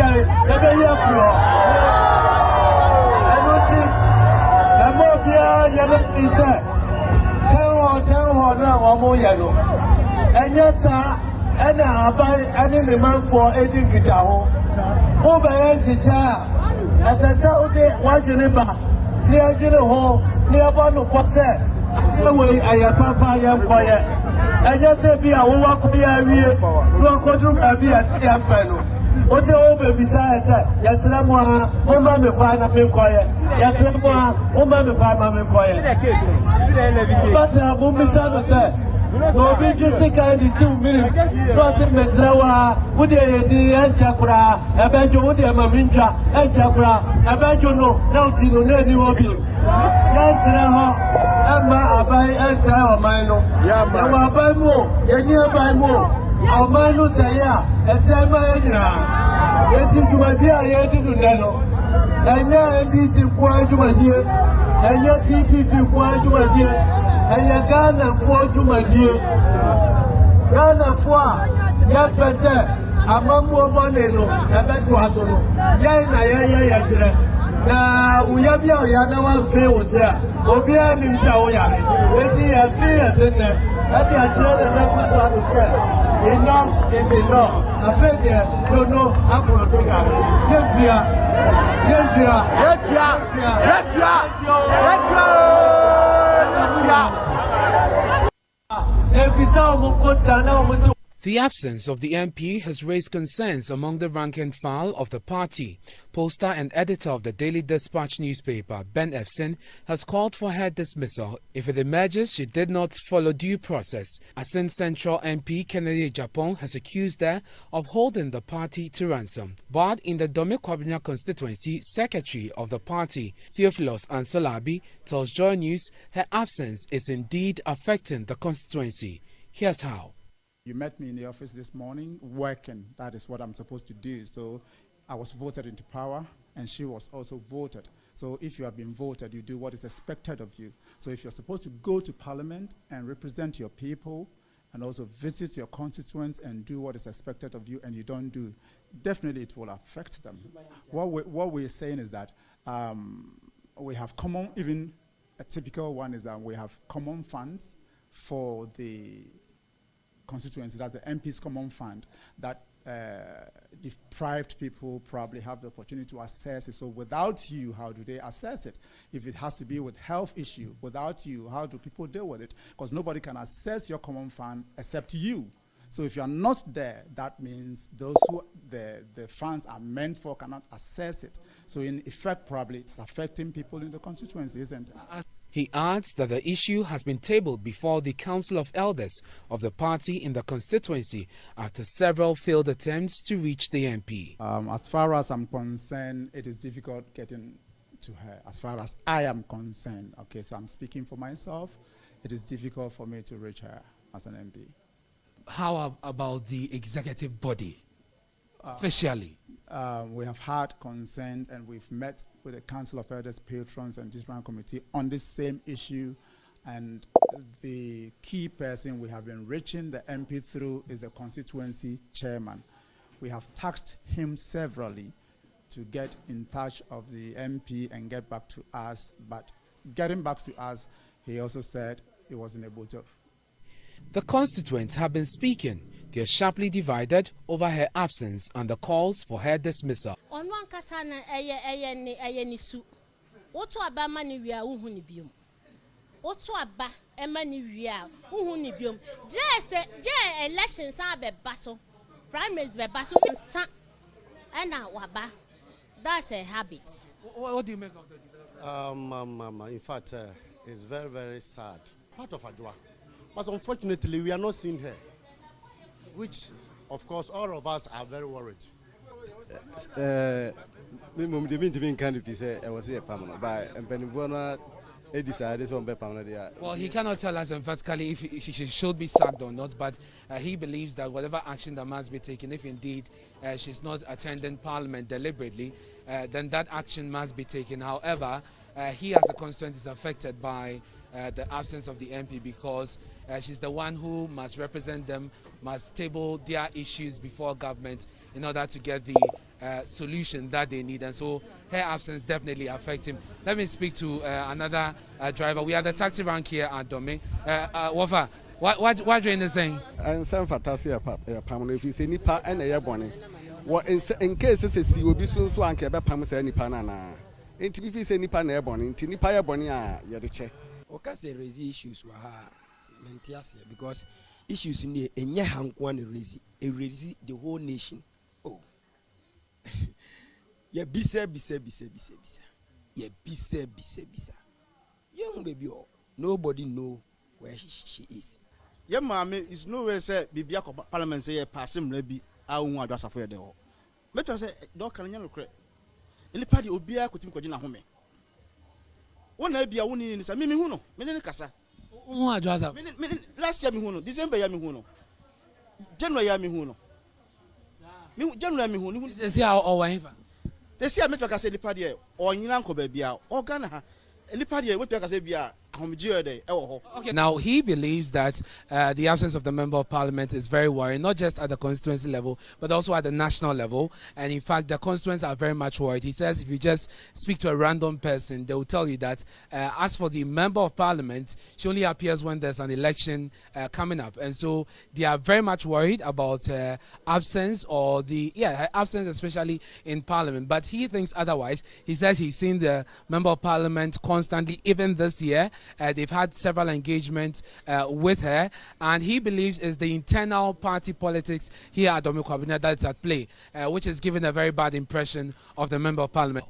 die, never hear from. I don't think the more yellow is there. Tell her now, one more yellow. And yes, sir, and I buy any man for aiding guitar. Over as he said, as I tell you, what you never near the hole, near one of what's there. Anyway, I am Papa, I am quiet. And just say, be a walk be a real, no quadrum, I be a young fellow. What the old baby says, yes, Lamua, oh, mammy, fine, I'm quiet. Yes, Lamua, oh, mammy, fine, I'm quiet. But I won't be sad. So be just a kind of 2 minutes. Nothing, Miss Lawa, would the and Chakra, I bet you would the Mamincha, and Chakra, I bet you know, now to know any of you. Yantra, Emma, I buy and sell Mino. Now I buy more, and you buy more. Our Mino say, and say, my Yet you my dear, I didn't know. And now it is quiet to my dear, and yet people quiet to my dear. And you Ghana for to my dear. Ghana for young person, among more money, no, I bet to us. Yan, now we have your Yana one field there. Obia himself, waiting at 3 years in there. Happy a child and not to say. Enough is enough. I bet there, no, I'm for a figure. The absence of the MP has raised concerns among the rank and file of the party. Poster and editor of the Daily Dispatch newspaper, Ben Efson, has called for her dismissal if it emerges she did not follow due process. Asin Central MP Kennedy Japon has accused her of holding the party to ransom. But in the Dome Kwabena constituency, secretary of the party, Theophilus Ansalabi, tells Joy News her absence is indeed affecting the constituency. Here's how. You met me in the office this morning working. That is what I'm supposed to do. So I was voted into power and she was also voted. So if you have been voted, you do what is expected of you. So if you're supposed to go to parliament and represent your people and also visit your constituents and do what is expected of you and you don't do, definitely it will affect them. What we're saying is that we have common, even a typical one is that we have common funds for the constituency, that's the MP's common fund, that deprived people probably have the opportunity to access it. So without you, how do they access it? If it has to be with health issue, without you, how do people deal with it? Because nobody can access your common fund except you. So if you're not there, that means those who the funds are meant for cannot access it. So in effect, probably it's affecting people in the constituency, isn't it? He adds that the issue has been tabled before the Council of Elders of the party in the constituency after several failed attempts to reach the MP. As far as I'm concerned, it is difficult getting to her. As far as I am concerned, okay, so I'm speaking for myself, it is difficult for me to reach her as an MP. How about the executive body, officially? We have had consent and we've met with the Council of Elders, Patrons and Disciplinary Committee on this same issue, and the key person we have been reaching the MP through is the constituency chairman. We have tasked him severally to get in touch of the MP and get back to us, but getting back to us, he also said he wasn't able to. The constituents have been speaking. They are sharply divided over her absence and the calls for her dismissal. On one kasana nisu. Oto aba mani wia uhuni biom. Oto aba emani wia uhuni biom. Je elections be baso. Primaries be baso san. Ena waba. That's a habit. What do you make of that? In fact, it's very, very sad. Part of Adwa. But unfortunately, we are not seeing her, which, of course, all of us are very worried. Well, he cannot tell us emphatically if she should be sacked or not, but he believes that whatever action that must be taken, if indeed she's not attending Parliament deliberately, then that action must be taken. However, he as a constituent is affected by the absence of the MP because she's the one who must represent them, must table their issues before government in order to get the solution that they need, and so her absence definitely affects him. Let me speak to another driver. We are the taxi rank here at Dome. Wafa, what are you saying? And some fantasy pam if you say nipa and a bonny. What in case it's you will be soon so anke be pam say nipa na. Enti if you say nipa na bonny, enti nipa ya bonny a ye de che. Okay, say raise issues wa ha mentias here because issues in the enye hankwan raise the whole nation. Oh. Yeah, bisa. Yeah, bisa. Young baby, nobody know where she is. Yeah, mammy, it's no way say Bibia Parliament say pass him maybe I won't address a fair day. Metro say, don't can you look? In the party, Obia could think of home. One day be a woman in Mimi Huno, Mini Casa. Who address up? Last year, Mihuno, December Yamihuno, January Yamihuno. January Mihuno, They see how or whatever. They see a metro can say the party or in Uncle Baby or Ghana. And the party, what you can say, be a home day. Okay. Now, he believes that the absence of the member of parliament is very worrying, not just at the constituency level, but also at the national level. And in fact, the constituents are very much worried. He says if you just speak to a random person, they will tell you that as for the member of parliament, she only appears when there's an election coming up. And so they are very much worried about her absence or her absence, especially in parliament. But he thinks otherwise. He says he's seen the member of parliament constantly, even this year. They've had several engagements with her, and he believes it's the internal party politics here at Dome Kwabena that's at play, which is giving a very bad impression of the member of parliament.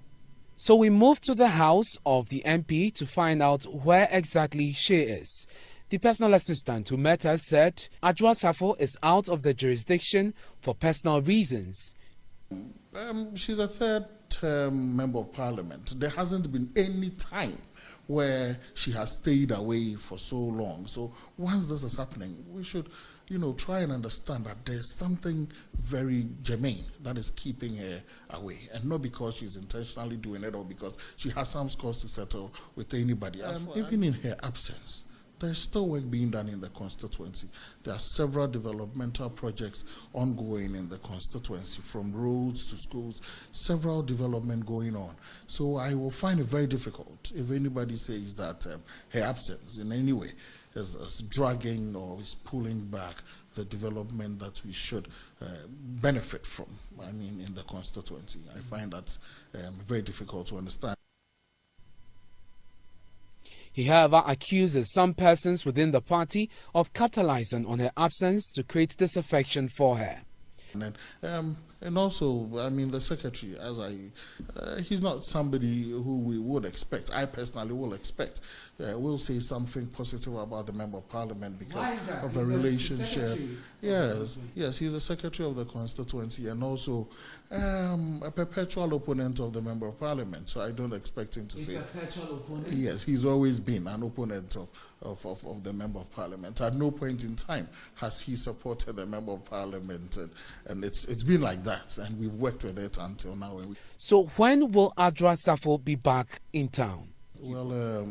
So we moved to the house of the MP to find out where exactly she is. The personal assistant who met her said Adwoa Safo is out of the jurisdiction for personal reasons. She's a third-term member of parliament. There hasn't been any time where she has stayed away for so long. So once this is happening, we should, try and understand that there's something very germane that is keeping her away, and not because she's intentionally doing it or because she has some scores to settle with anybody. Even in her absence, there's still work being done in the constituency. There are several developmental projects ongoing in the constituency, from roads to schools, several development going on. So I will find it very difficult if anybody says that her absence in any way is dragging or is pulling back the development that we should benefit from, in the constituency. I find that very difficult to understand. He, however, accuses some persons within the party of capitalizing on her absence to create disaffection for her. And also, the secretary, he's not somebody who we would expect. I personally will expect will say something positive about the member of parliament because of the relationship. Yes, he's the secretary of the constituency and also a perpetual opponent of the member of parliament. So I don't expect him to say. A perpetual opponent? Yes, he's always been an opponent of the member of parliament. At no point in time has he supported the member of parliament, and it's been like that, and we've worked with it until now. So when will Adwoa Safo be back in town? Well,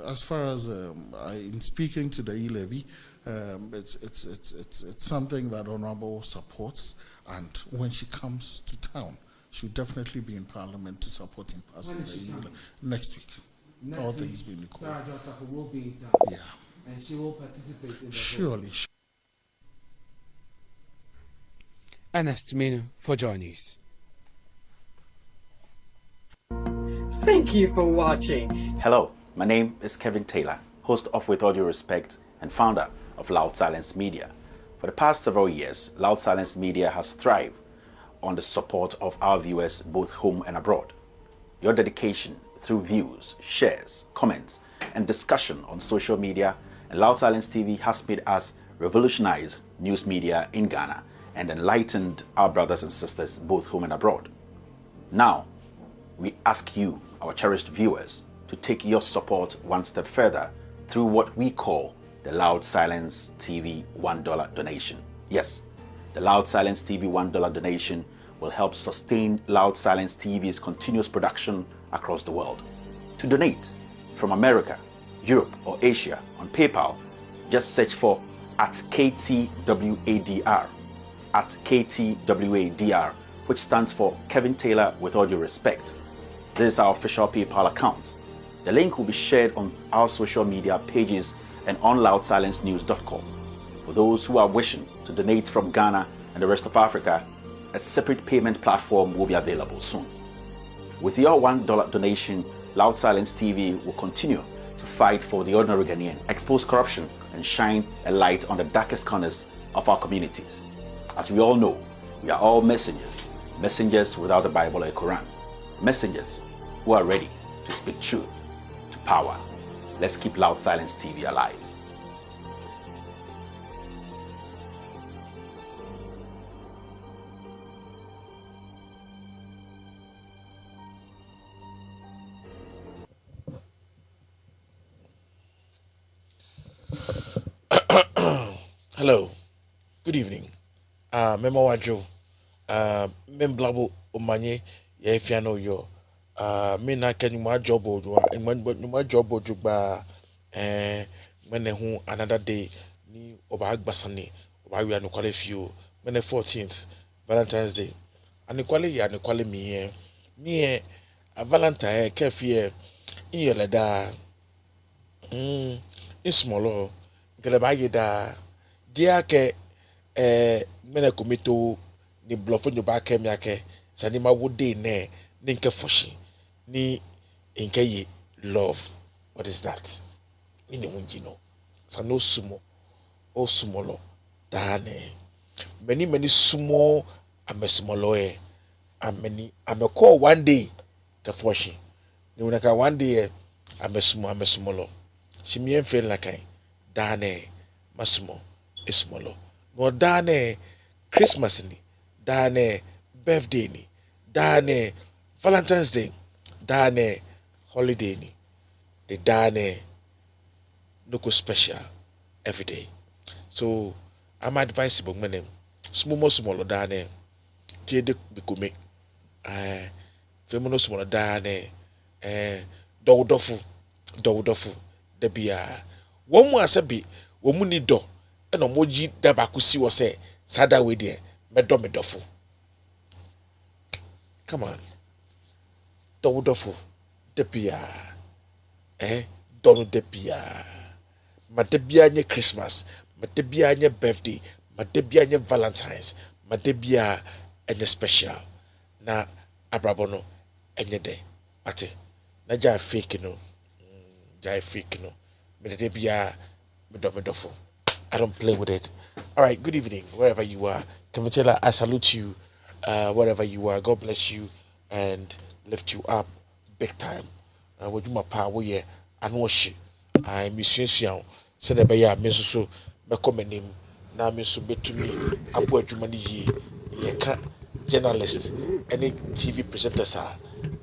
as far as in speaking to the E-Levy, it's something that Honorable supports, and when she comes to town, she'll definitely be in Parliament to support him passing the E-Levy next week. All things being equal. Sarah Adwoa Safo will be in town. Yeah. And she will participate in the Surely. votes. Ernest Minu for Joy News. Thank you for watching. Hello, my name is Kevin Taylor, host of With All Due Respect and founder of Loud Silence Media. For the past several years, Loud Silence Media has thrived on the support of our viewers both home and abroad. Your dedication through views, shares, comments, and discussion on social media and Loud Silence TV has made us revolutionize news media in Ghana and enlightened our brothers and sisters both home and abroad. Now, we ask you, our cherished viewers, to take your support one step further through what we call the Loud Silence TV $1 donation. Yes, the Loud Silence TV $1 donation will help sustain Loud Silence TV's continuous production across the world. To donate from America, Europe, or Asia on PayPal, just search for @KTWADR, @KTWADR which stands for Kevin Taylor with all due respect. This is our official PayPal account. The link will be shared on our social media pages and on loudsilencenews.com. For those who are wishing to donate from Ghana and the rest of Africa, a separate payment platform will be available soon. With your $1 donation, Loud Silence TV will continue to fight for the ordinary Ghanaian, expose corruption, and shine a light on the darkest corners of our communities. As we all know, we are all messengers, messengers without the Bible or Quran, messengers who are ready to speak truth to power. Let's keep Loud Silence TV alive. Hello, good evening. Memo Wadjo, Memblabo Omanye, Yefiano yo. Mena can my job or my job or juba, when another day, ni Obag Basani, why we are no quality few, when the 14th, Valentine's Day. And the quality me, a Valentine, Kefi, in your letter, in smaller, Galabaye da. Dia ke mena komito ni blofo nyo ba ke miake sani ma wode ne nke foshi ni nke ye love. What is that? Ni unjino sano sumo o sumolo dane many sumo amesumolo ameni ameko one day ke foshi ni unaka one day amesumolo shimien feel like dane masumo ismolo no dane Christmas ni dane birthday ni dane Valentine's Day dane holiday ni the dane no special every day. So I'm advisable menem small dane jede bikume femono small dane dodofu de bia wo mu asabi wo mu ni do eno moji daba kusi wo say sada we there medofo. Come on, dodofo debia donu debia madebia nye Christmas madebia nye birthday madebia nye Valentine's madebia enye special na abrabono enye de ate na ja fake no medebia medofo. I don't play with it. All right, good evening, wherever you are. Kevin Taylor, I salute you, wherever you are. God bless you and lift you up big time. With my power, yeah, I know she. I miss you, so the bay, I miss so, my common name, now miss so bit to me. I put you money, ye can't journalist, any TV presenters are,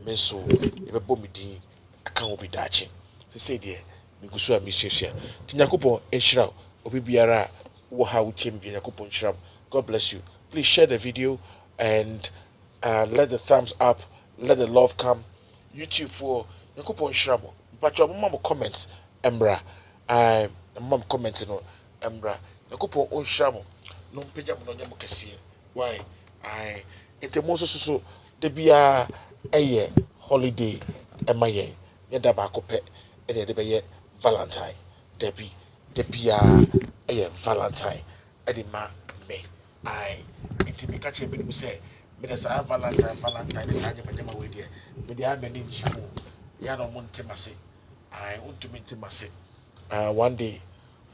miss so, if a bomb I can't be dashing. They say, dear, because I miss you, Tinakopo and Shroud. Obibiara waha uchimbi yakupon shram. God bless you. Please share the video and let the thumbs up, let the love come. YouTube for yakupon shram. But your mom comments embra. Mom commenting on embra. Yakupon on shram. No pejam no nyamo kesi. Why? Ite moso so de bia eye holiday emaye. Yeda ba kope ene de be Valentine. Debbie the Pia a Valentine Edima me it be catching me say Minister Valentine is hanging with them away there but they are many you Yano Montemasi I want to meet Timasi one day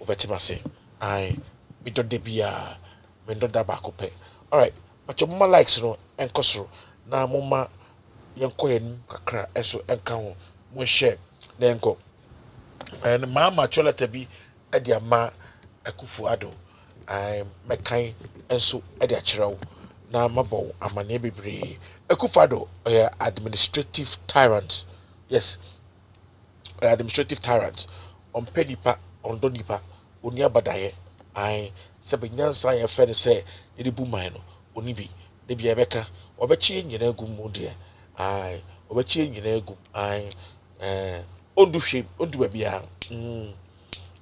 over Timasi we don't debia Mendo Dabacope. All right, but your mama likes no and Cosro now Mama Yankoyan Kakra eso and Kao mo share then go and Mama Chola Tebi Edia ma Akufuado I mekai enso edia chirawo na mabo amane bebre Akufado administrative tyrant. Yes, administrative tyrant on penipa on donipa onia badaye I sebenyansa ye fe ne se yedi bu man no oni bi de bia beka obechi nyina agum mu de I obechi nyina agum I ondu hwem ondu babia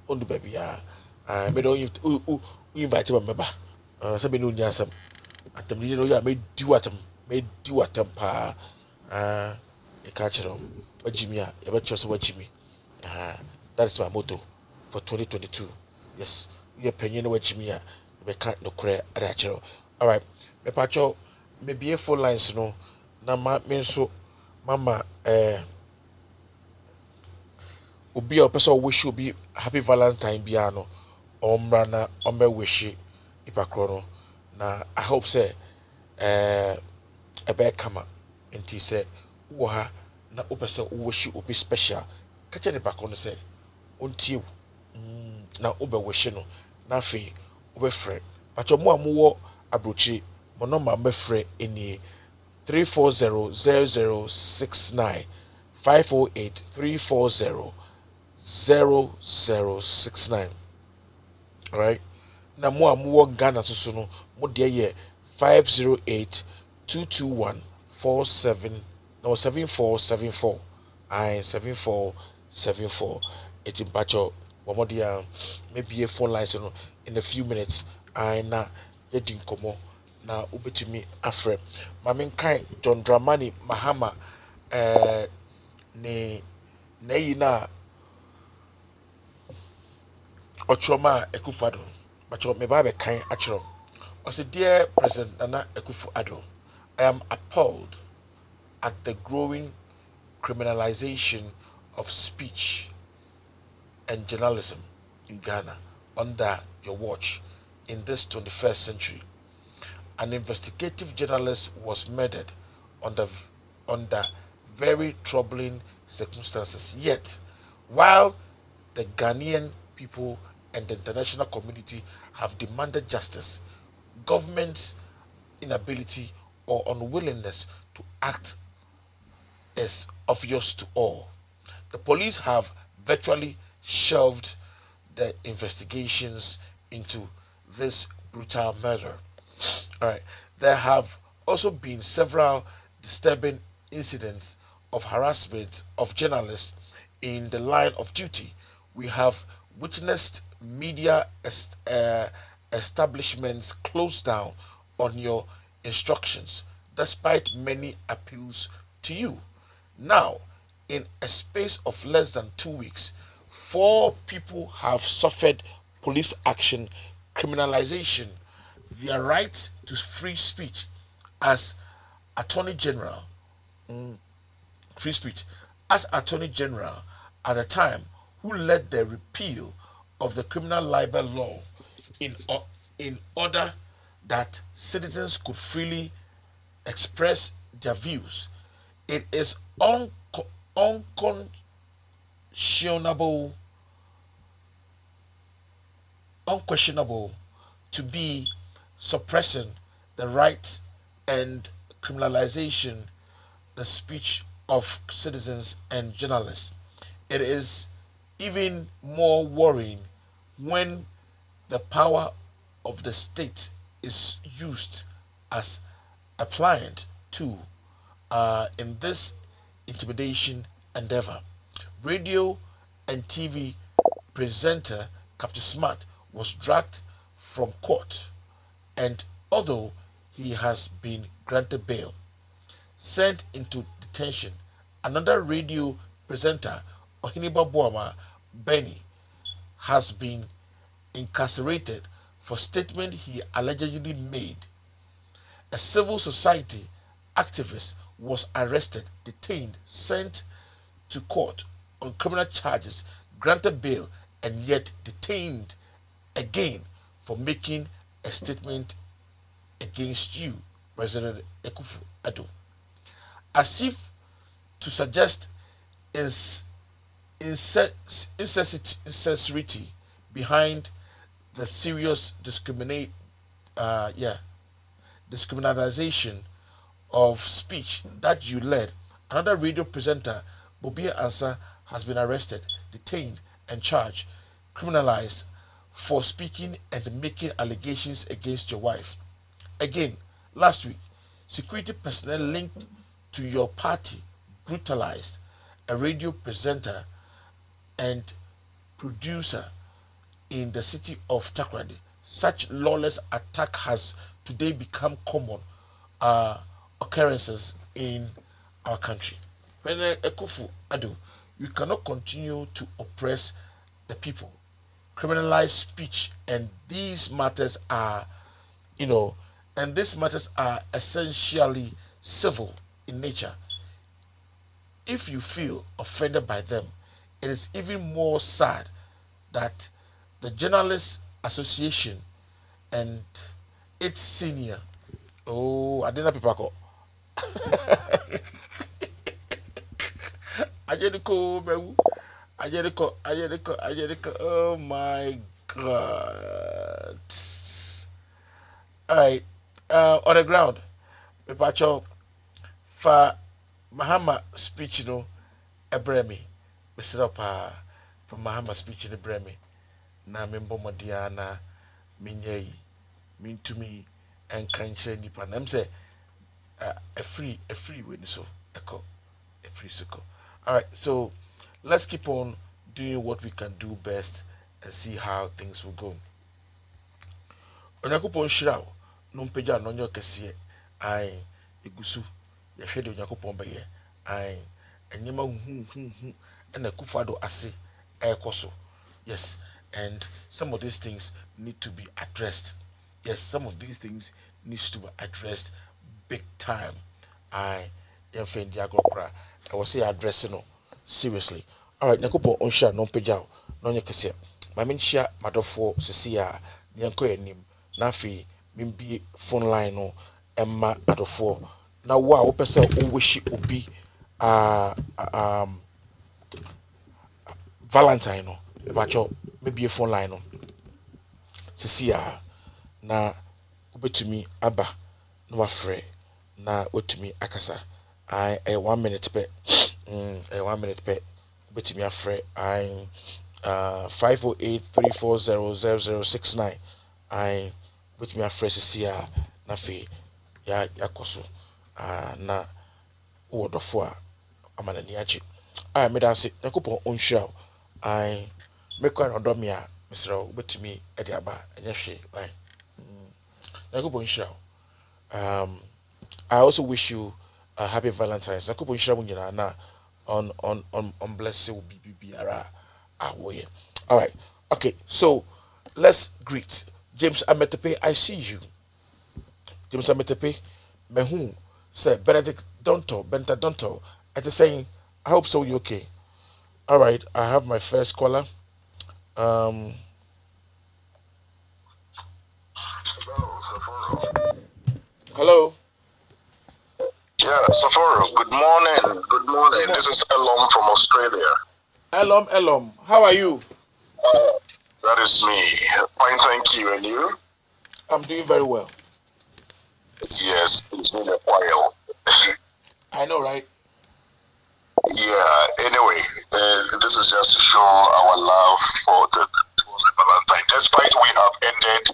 ondu babia me do you invite me meba se be no nyasam atam ni no ya me di watam may do a temper. A catcher, a Jimmy, a bet what Jimmy. That is my motto for 2022. Yes, we are penny what Jimmy, we can't no cray a natural. All right, me pacho, maybe a full lines no, na ma menso, mama, Ubi or person wish you be happy Valentine Biano, Ombrana, Ombe Wishi, Ipacrono. Na I hope say, a bear kama, and he say, Waha, na upesa wish you be special. Catch any back on the say, until na ube wishino, na fee, ube free. But your more abruchi, monoma be free in ye 340-0069 508-340-0069. Alright? Na more Ghana to suno, mo dear ye 508-221-7474. I 7474. It's in Pacho. Wamodia maybe a phone line in a few minutes. I na yedin komo na ubetimi afre. Mamin kai John Dramani Mahama ne na Ochoma Ekufado. Bacho me babe kai achro. I said, dear President Nana Akufo-Addo, I am appalled at the growing criminalization of speech and journalism in Ghana under your watch in this 21st century. An investigative journalist was murdered under very troubling circumstances. Yet, while the Ghanaian people and the international community have demanded justice, government's inability or unwillingness to act is obvious to all. The police have virtually shelved the investigations into this brutal murder. All right. There have also been several disturbing incidents of harassment of journalists in the line of duty. We have witnessed media establishments closed down on your instructions, despite many appeals to you. Now, in a space of less than 2 weeks, 4 people have suffered police action, criminalization, their rights to free speech as Attorney General, free speech, as Attorney General at a time who led the repeal of the criminal libel law in order that citizens could freely express their views. It is unquestionable to be suppressing the rights and criminalization the speech of citizens and journalists. It is even more worrying when the power of the state is used as a pliant tool in this intimidation endeavor. Radio and TV presenter Captain Smart was dragged from court, and although he has been granted bail, sent into detention, another radio presenter, Ohiniba Boama Benny, has been incarcerated for statement he allegedly made. A civil society activist was arrested, detained, sent to court on criminal charges, granted bail, and yet detained again for making a statement against you, President Akufo-Addo. As if to suggest insincerity behind the serious discriminalization of speech that you led, another radio presenter, Bobia Ansa, has been arrested, detained, and charged, criminalized for speaking and making allegations against your wife. Again, last week, security personnel linked to your party brutalized a radio presenter and producer in the city of Takoradi. Such lawless attack has today become common occurrences in our country. When Ekufu Ado, you cannot continue to oppress the people, criminalize speech, and these matters are, and these matters are essentially civil in nature. If you feel offended by them, it is even more sad that the Journalists Association and its senior, Adena Pipako, Ajediko, oh my God. All right, on the ground, Pipacho, for Mahama speech, Ebremi, Mr. For Mahama speech in Ebremi, na membo Modiana, Minyei, mean to me, and Kanche Nipan. I'm say, a free win, so echo, a free suko. All right, so let's keep on doing what we can do best and see how things will go. Onyakopon Shirao, Numpeja Nonyo Kessie, I Igusu, Yashede Onyakopon Baye, I and Yama and a Kufado Ase, Koso. Yes, and some of these things need to be addressed. Yes, some of these things needs to be addressed big time. I Yamfen Diagokra, I was say addressing seriously. All right, Nakupo Onsha Numpejao, Nonya Kessie. My mentia Madofo Cecia, Nyanko Nim. Nafi mimbi phone line no Emma Adofo na wa wo pese o wishi obi Valentine no e ba cho maybe phone line no sisia na obetumi aba no wafre na otumi akasa I 1 minute pe 1 minute pe obetumi afre I 508-340-0069 I with me a fresh here na fe ya koso na word of four amana ni achi I made us nakopon onhwa I make an odomia Mr. with me at the aba enya hwe I nakopon nhwa I also wish you a happy Valentine's nakopon nhwa mu nyina na on blessed will be ara awoye. All right, okay, so let's greet James Ametepe. I see you. James Ametepe, Mehu, say Benedict Donto. I just saying, I hope so. You okay? All right, I have my first caller. Hello, Saforo. Hello. Yeah, Saforo. Good morning. Good morning. This is Elom from Australia. Elom. How are you? That is me. Fine, thank you. And you? I'm doing very well. Yes, it's been a while. I know, right? Yeah, anyway, this is just to show our love towards the Valentine. Despite we have ended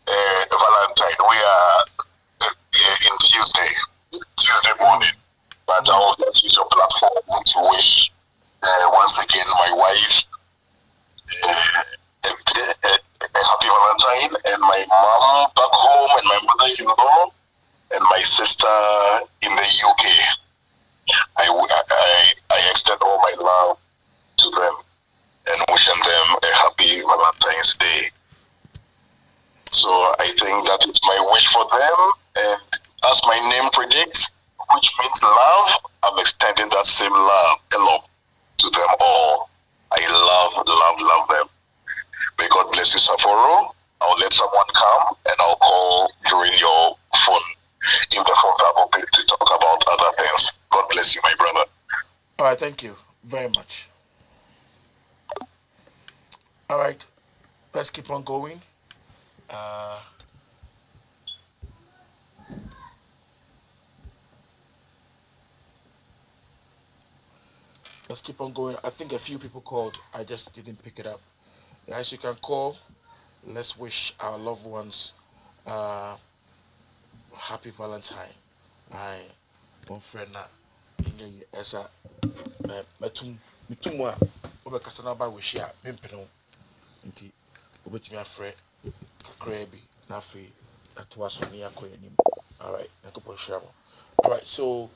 Valentine, we are in Tuesday morning. But I will just use your platform to wish once again my wife a happy Valentine, and my mom back home, and my mother-in-law, and my sister in the UK. I extend all my love to them and wishing them a happy Valentine's Day. So I think that is my wish for them, and as my name predicts, which means love, I'm extending that same love to them all. I love them. May God bless you, Saforo. I'll let someone come and I'll call during your phone, if the phones are open, to talk about other things. God bless you, my brother. All right, thank you very much. All right, let's keep on going. Let's keep on going. I think a few people called. I just didn't pick it up. Guys, you can call. Let's wish our loved ones happy Valentine. I one friend na esa metum a obekasa na ba wish ya mempeno nti obetimi afre kakra bi na afi atoa so ne yakoyanim. All right, nakopo shamo. All right, so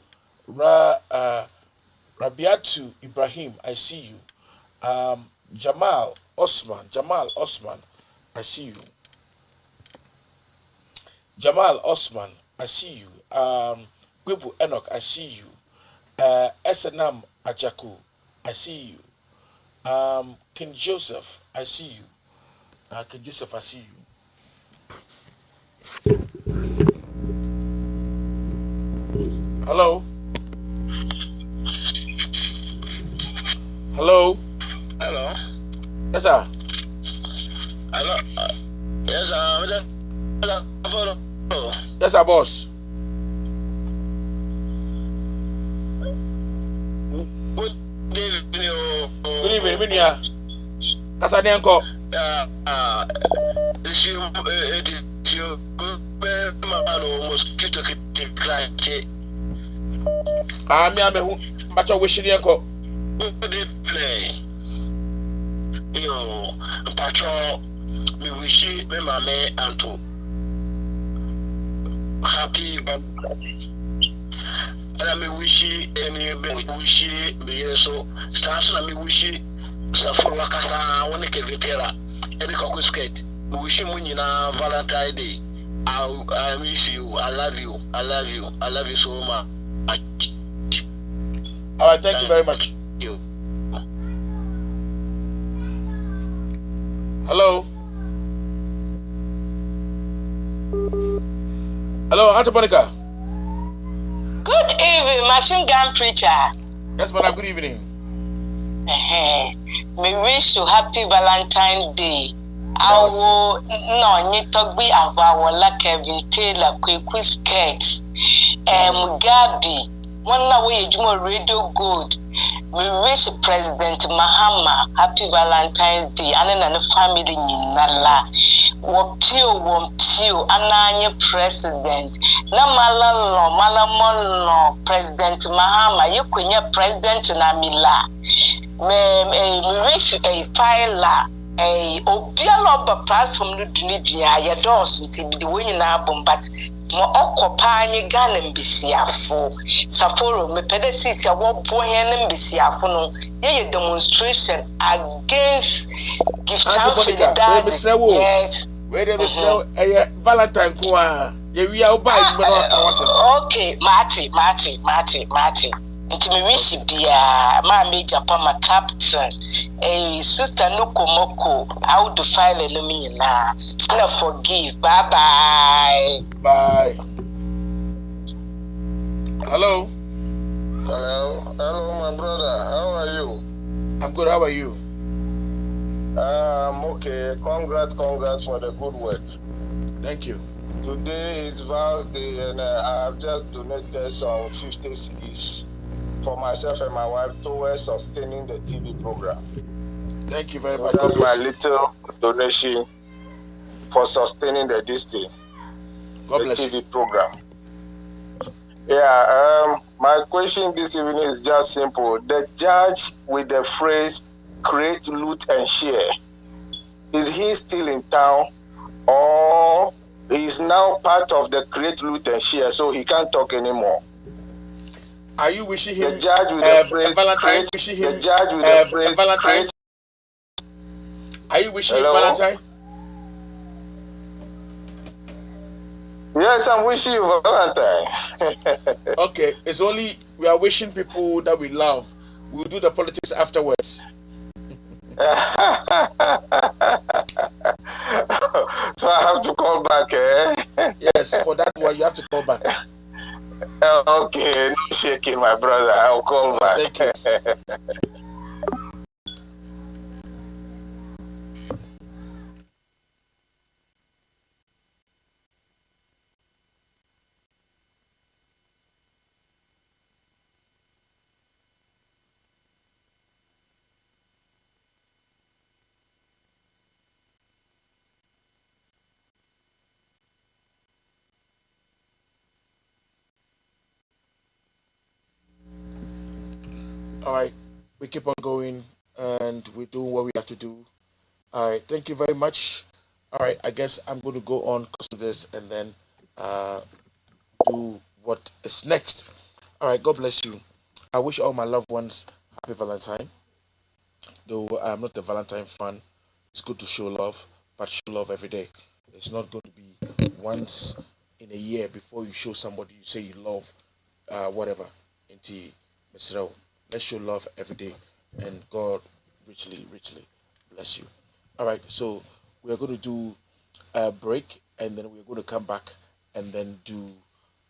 Rabiatu Ibrahim, I see you. Jamal Osman, I see you. Jamal Osman, I see you. Gwibu Enoch, I see you. SNM Ajaku, I see you. King Joseph, I see you. King Joseph, I see you. Hello? Hello? Hello? Yes, sir. Hello? Yes, sir. Yes, sir, boss. Good evening. Good evening, Minya. Kasadianko. Mosquito crack. I'm Bacho wishing yanko. Good evening. Yo, Patrol, we wish you, Mamma, and to happy birthday. And I may wish you, and wish you, be so. Stars, and I may wish you, Safawaka, one Kevitera, and the cockle skate. We wish you Valentine Day. I miss you. I love you. I love you. I love you so much. All right, thank you very much. Thank you. Hello? Hello, Auntie Monica. Good evening, machine gun preacher. Yes, madam, good evening. We wish you happy Valentine's Day. Our no Nitogbi Avawola Kevin Taylor Kweku Skate Mugabe one way Jumo Radio Good. We wish President Mahama happy Valentine's Day and then the family Nala Wapio Ananya President Namala President Mahama you kunya President Namila me wish a filer a obialo platform no dunibia ya dos nti bi we nyina bom but mo okopa anyi Ghana mbisiafo Saforo me pedesisi a wo bohen mbisiafo no ye demonstration against gift yes we dey show Valentine ko a ye wi a buy me no aka wase okay mati nti me wish bia ma major pama captain sister Nukomoko I would file a lumina na forgive bye hello my brother, how are you? I'm good, how are you? I'm okay. Congrats for the good work. Thank you. Today is Val's Day and I have just donated some 50 CDs for myself and my wife towards sustaining the TV program. Thank you very much. That's my little donation for sustaining the TV program. Yeah, my question this evening is just simple. The judge with the phrase create, loot, and share, is he still in town or he's now part of the create, loot, and share, so he can't talk anymore? Are you wishing him the judge with the phrase Valentine? Wishing him the judge with the phrase Valentine? Are you wishing him Valentine? Yes, I'm wishing you Valentine. Okay, it's only we are wishing people that we love. We'll do the politics afterwards. So I have to call back, eh? Yes, for that one you have to call back. Okay, no shaking, my brother. I'll call back. Thank you. All right, we keep on going and we do what we have to do. All right, thank you very much. All right, I guess I'm going to go on to this and then do what is next. All right, God bless you. I wish all my loved ones happy Valentine. Though I'm not a Valentine fan, it's good to show love, but show love every day. It's not going to be once in a year before you show somebody you say you love, whatever. Into Mr. Let's show love every day, and God richly, richly bless you. All right, so we are going to do a break, and then we're going to come back and then do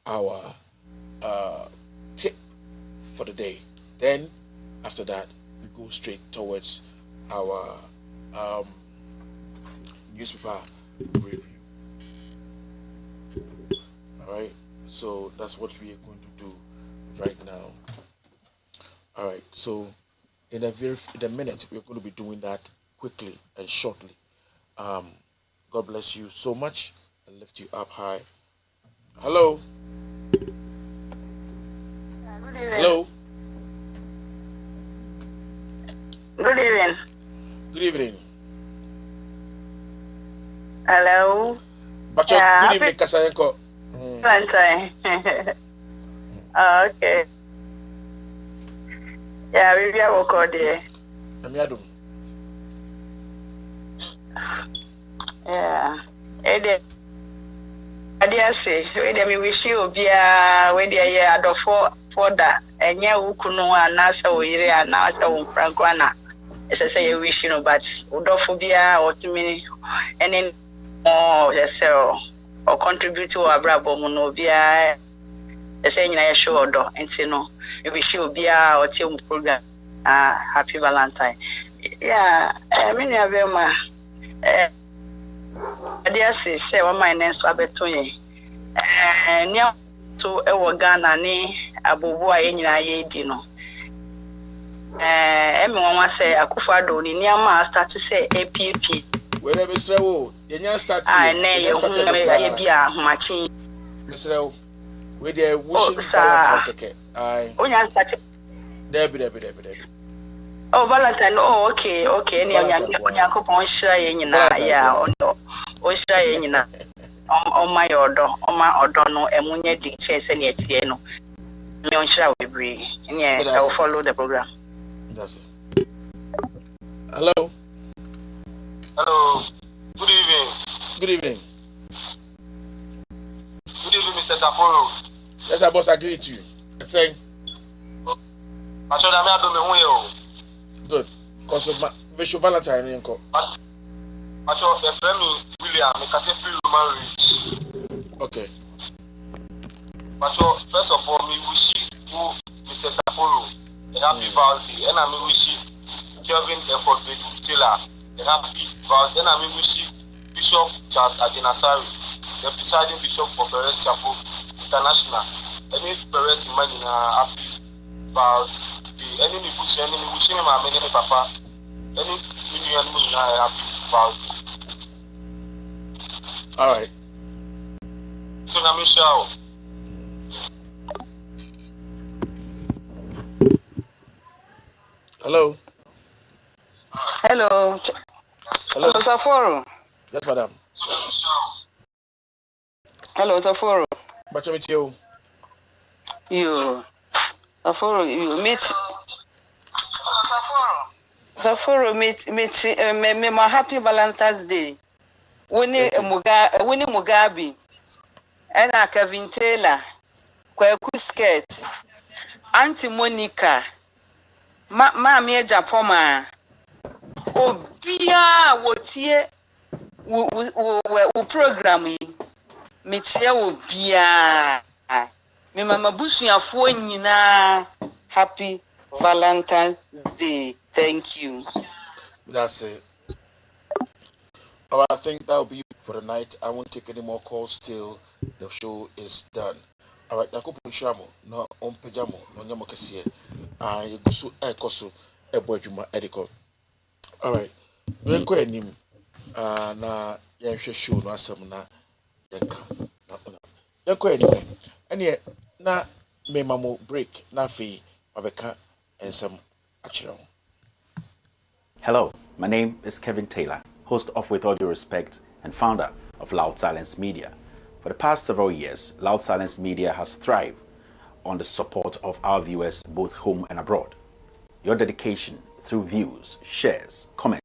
our tip for the day. Then, after that, we go straight towards our newspaper review. All right, so that's what we are going to do right now. All right, so in a minute, we're going to be doing that quickly and shortly. God bless you so much and lift you up high. Hello. Hello. Good evening. Good evening. Hello. Bacho, Yeah, good evening, Kasayenko. Valentine. Okay. Yeah, we are working there. Yeah. I say, we wish you be where they are the for that, and yeah, who could know an answer or an answer on Frankwana. As I say, you wish you, but Udophobia or to me, and then more yourself or contribute to our brabo monobia. Saying I show door and say no, we wish you be our team program. Happy Valentine. Yeah, I mean, I have my. I say one my name so abetoye nya to ewo Ghana ni abobo a yenyina ye di no emi won say Akufo-Addo ni niama start say APP we na Mr. Wo yenya start na ye bi a homachi Mr. Wo we dey wishing Valentine keke ai onya start Debi. Oh, Valentine. Oh, okay. Any onya kopon shira ye nyina ya ono. O shira ye nyina. On my order, no emunye di chese ni etie no. Me on shira we bring. I will follow the program. That's it. Hello. Good evening. Good evening, Mr. Saporo. Yes, I boss agree to you. I say. I should have made me good. Because of Visual Valentine Yanko. I should have friend William, make us a free human reach. Okay. But first of all, me wish you, Mr. Saporo, a happy birthday, and I wish you, Kevin Effort Taylor, a happy birthday, and I wish you, Bishop Charles Adenasari, the presiding bishop for Perez Chapel International, any Perez in Manina, happy birthday. Any bush, any wishing my many papa, any million happy birthday. All right. So now, Michelle. Hello. Hello, Saforo. Yes, madam. Hello, Saforo. Bacho meet you. You. Saforo, you meet. Saforo, meet my happy Valentine's Day. Winnie Mugabe, and Kevin Taylor, Kwaku Skirt, Auntie Monica, Mammy Japoma, Obia, what here, programming, Michia Obia, Mama Bushia Fuenina, happy Valentine's Day. Thank you. That's it. I think that'll be for the night. I won't take any more calls till the show is done. All right, Nakupu Shamo, no on pajamo, no Yamokasia. I go Ekosu, Ebojuma Edico. All right, we're going him. Na Yansha show no Asamna Yanka. Yanko anyway. And yet, na me mamu break, na fee, Mabeka, and some actual. Hello, my name is Kevin Taylor, host of With All Due Respect and founder of Loud Silence Media. For the past several years, Loud Silence Media has thrived on the support of our viewers both home and abroad. Your dedication through views, shares, comments,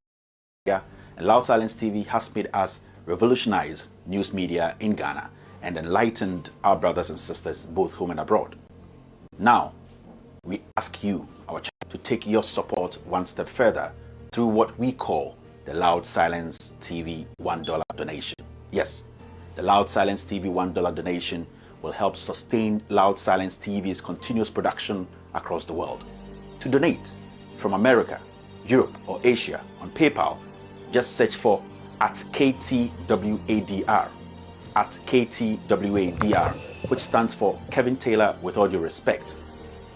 and Loud Silence TV has made us revolutionize news media in Ghana and enlightened our brothers and sisters both home and abroad. Now, we ask you, our channel, to take your support one step further through what we call the Loud Silence TV $1 donation. Yes, the Loud Silence TV $1 donation will help sustain Loud Silence TV's continuous production across the world. To donate from America, Europe, or Asia on PayPal, just search for @KTWADR, @KTWADR, which stands for Kevin Taylor with all due respect.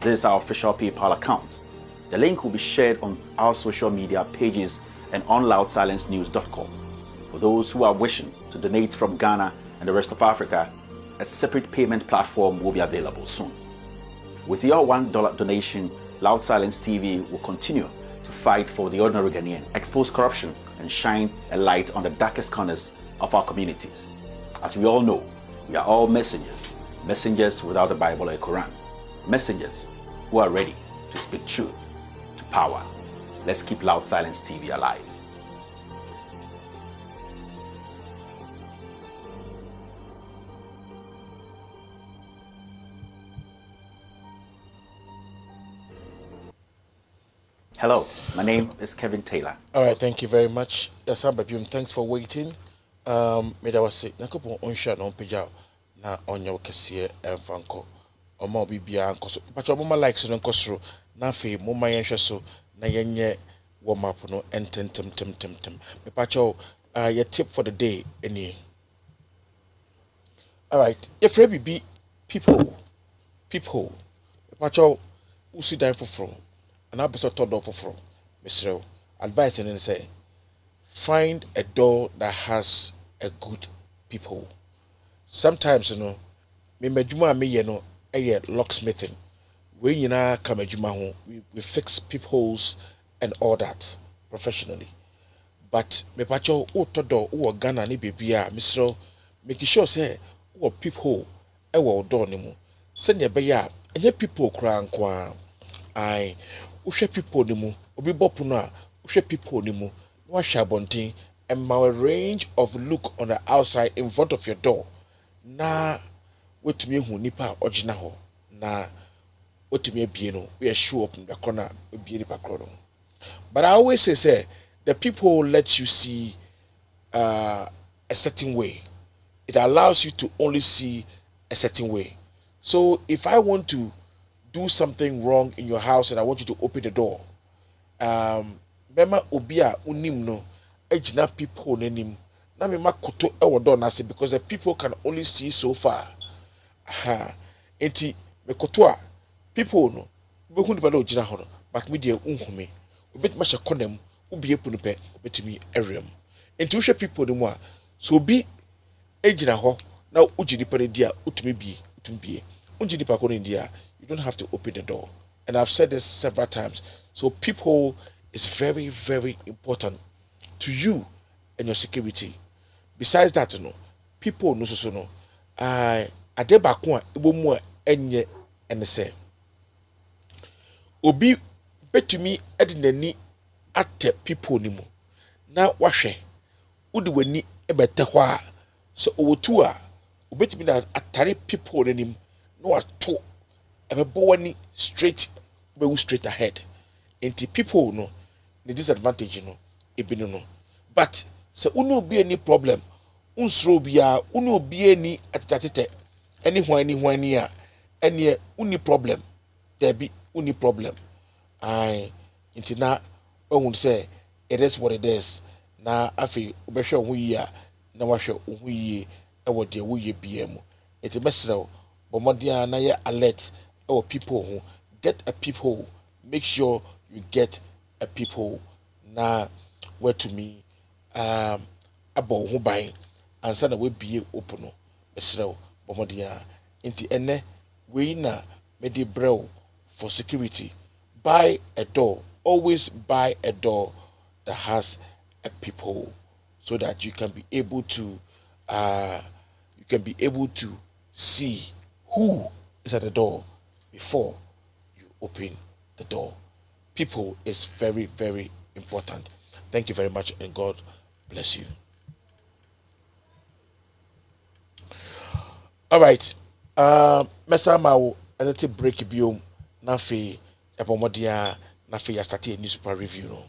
This is our official PayPal account. The link will be shared on our social media pages and on loudsilencenews.com. For those who are wishing to donate from Ghana and the rest of Africa, a separate payment platform will be available soon. With your $1 donation, Loud Silence TV will continue to fight for the ordinary Ghanaian, expose corruption, and shine a light on the darkest corners of our communities. As we all know, we are all messengers, messengers without the Bible or Quran, messengers who are ready to speak truth to power. Let's keep Loud Silence TV alive. Hello, my name is Kevin Taylor. All right, thank you very much. Yes, thanks for waiting. May I say, Nakopo onsha no pejao na onyo kesiye mfanko. Oma bibia ankoso. Pacho mama likes no nkosro na fe mama yenhwe so na yenye warm up no ententem. Me pacho your tip for the day any. All right, if ready be people. Pacho usi dan foforo. And I'll be so told off from Mr. Advice and say, find a door that has a good people. Sometimes, me locksmithing. When you know come we fix peepholes and all that professionally. But me pacho door Ghana ni bibia Mr. Making sure say peephole door nimu. Send your beya and your people crying kwa. I ushe people ni mu obi bopu no a ushe people ni mu no ahya bontin and my range of look on the outside in front of your door na wetumi hu nipa ogina ho na wetumi abie no we show up in the corner abie nipa kro. But I always say the people let you see a certain way. It allows you to only see a certain way. So if I want to do something wrong in your house and I want you to open the door, mema obia unim no ejina people nenim na me makoto ewo door na se because the people can only see so far. Enti mekoto a people no be hu nipa do ojina ho no but me de unhume obet ma shekonem ubie punu pe obetimi ewrem. Enti wo hwe people no mu a so bi ejina ho na ujini pa dia utumi bie unjini pa ko ndia. You don't have to open the door. And I've said this several times. So peephole is very, very important to you and your security. Besides that, people no so no. Adeba kwa ibo mu enye ene se. Obi betumi edinani ate people ni mu. Na wahwe. Udi wani ebete hwa. So owotu a obetumi na atare people ni no ato everybody straight ahead. Into people no the disadvantage no. But so uno be any problem. Unsro bia uno be any atatete anyone ya any uni problem. There be uni problem. I into na won't say it is what it is. Na afi ubesha hu ya na washo hu ye e wo de wo ye biem. It mesro bomodia na ye alert or people who get a people, make sure you get a people na where to me about who buying and sana we be open esrew bomodia inti ene we na mede brew for security. Buy a door, always buy a door that has a people so that you can be able to you can be able to see who is at the door before you open the door. People is very, very important. Thank you very much, and God bless you. All right. Mesa Mao, a little break biome. Nafi, Epomodia, Nafi, I started a newspaper review. No?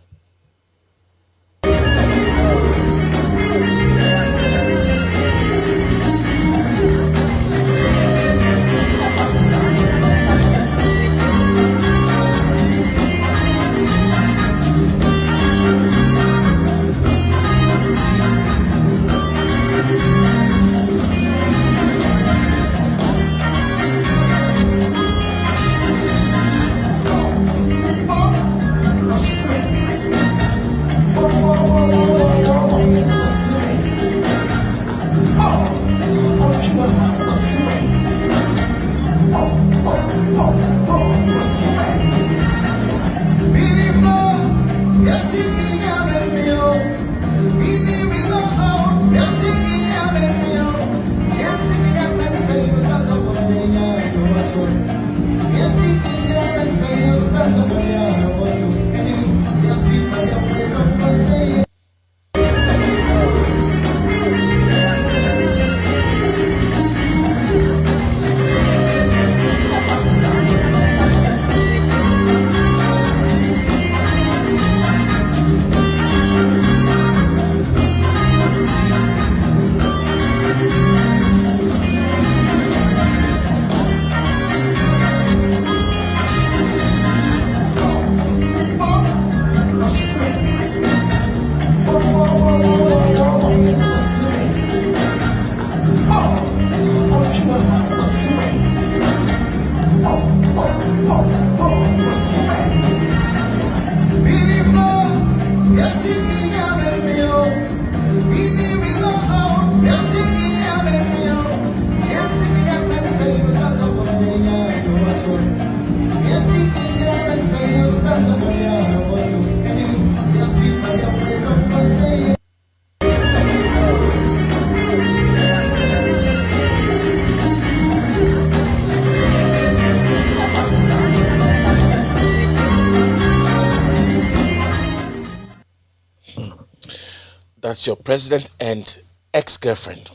That's your president and ex-girlfriend.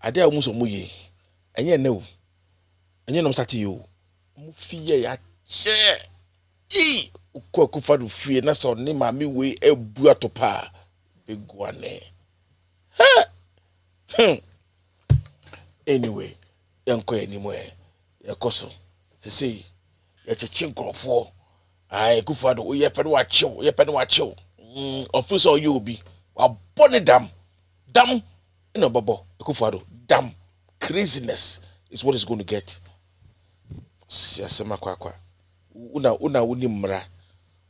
Ade a muso muye. Enye ne enye no start you. Mu fie ya che. Ukọ Akufo-Addo fie na so ne maami we ebu atopa. Beguane. Anyway, yanko anymore. Yakoso. Sisi ya chechin krofo. Ai Akufo-Addo o ye penu achew. Officer you be wa bonny dam in a bubble. Akufo-Addo dam craziness is what is going to get. Siasema kwa una unimra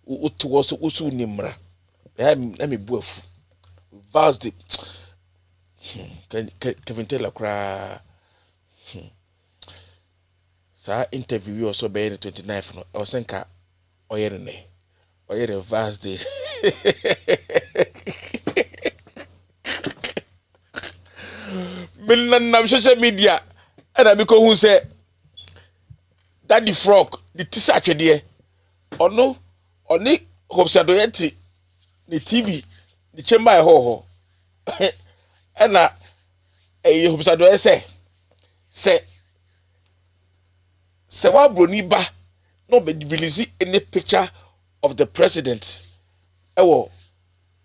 utuwoso usu nimra let me buff vast the Kevin Taylor cry sa interview also be the 29th no I was thinking oyere vast day. Milan social media and I because who say that the frog the t-shirt there or no or ni Akufo-Addo the TV the chamber ho and Akufo-Addo say wa broni ba no be release any picture of the president ewo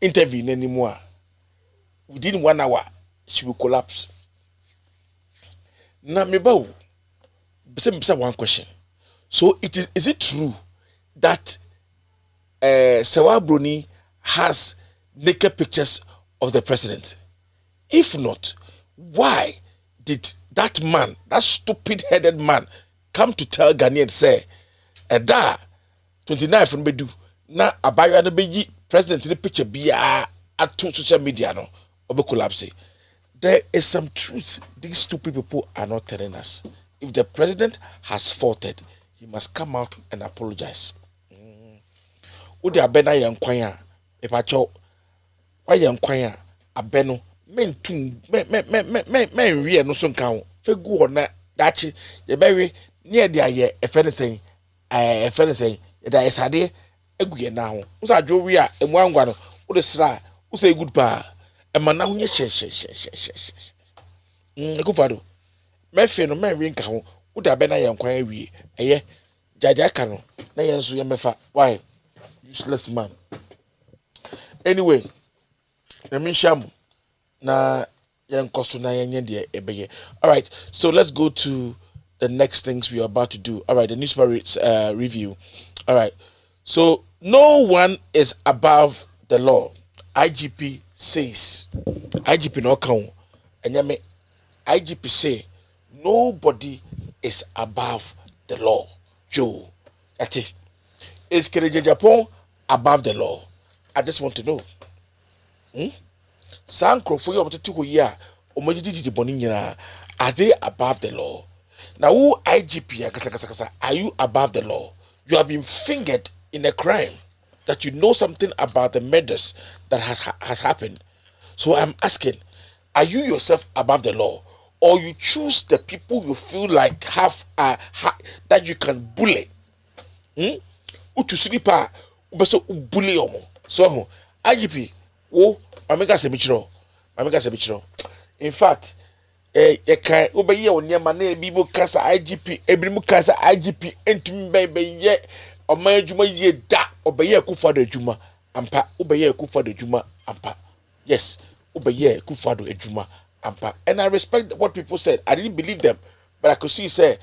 interview anymore. Within 1 hour she will collapse. Now me ba one question. So is it true that Sewa Broni has naked pictures of the president? If not, why did that man, that stupid-headed man, come to tell Ghanaians say, "Eda 29 from Bedu na abayo na beji president in the picture biya at social media no obe collapse." There is some truth these two people are not telling us. If the president has faulted, he must come out and apologize. Udi abena yankwanya epacho wa yankwanya abeno men real no son count. Fe go on that ye berry near the aye a fencing, that is hade a good now. Who's a jewelry and one what a sly, who say goodbye, and man now ye go for do. Mefe no men ring count, would have been a young query, a ye, Jaja cano, nay, so yemefa, why, useless man. Anyway, let me sham. Na all right, so let's go to the next things we are about to do. All right, the newspaper review. All right, so no one is above the law. IGP says, IGP no count, and yame IGP say nobody is above the law. Joe, that's it. Is Kereje Japan above the law? I just want to know. Sankro for you to year or the bonina are they above the law? Now, who IGP are you above the law? You have been fingered in a crime that you know something about the murders that has happened. So I'm asking, are you yourself above the law, or you choose the people you feel like have that you can bully? Utu slipa ubeso bully omo. So IGP wo Amega Sebichro. In fact, you can obey your near money, Bibo Casa IGP, Ebrimu Casa IGP, and baby yet, or my Juma ye da, obey Kufado Juma, ampa, obey Kufado Juma, ampa. Yes, obey Kufado Juma, ampa. And I respect what people said. I didn't believe them, but I could see, say,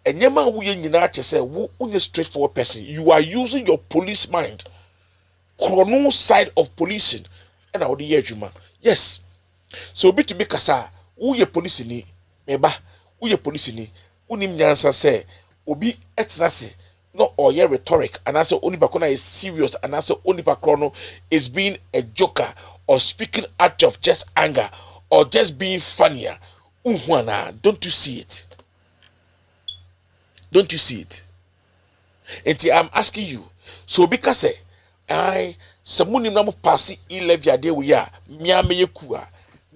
and Yama Wuyin say, who a straightforward person. You are using your police mind, chrono side of policing, and I would hear Juma. Yes. So be to be kasa, who ye police ni, meba, who ye police ni, unim nyansa say, obi etnasi, not all your rhetoric, and answer only bakona is serious, and answer only bakrono is being a joker or speaking out of just anger or just being funnier. Unhuana, don't you see it? Don't you see it? And I'm asking you, so because I samuni namu pasi ilevia de we ya miame yekua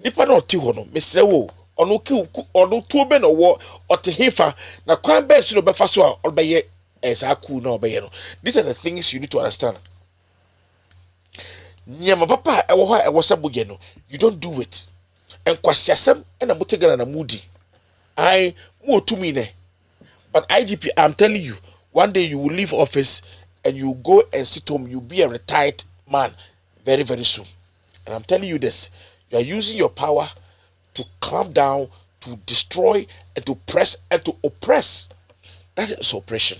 nipa na oti ho no mesre wo ono ki ono to be no wo oti hefa na kwan be so no befa so a obeye esaku na obeye no. These are the things you need to understand. Nyama papa e wo ha e wo saboye no, you don't do it. En kwasiasem e na mutegana na mudi I mo tumi ne. But IGP, I'm telling you, one day you will leave office and you go and sit home, you'll be a retired man very, very soon. And I'm telling you this, you are using your power to calm down, to destroy, and to press and to oppress. That is oppression.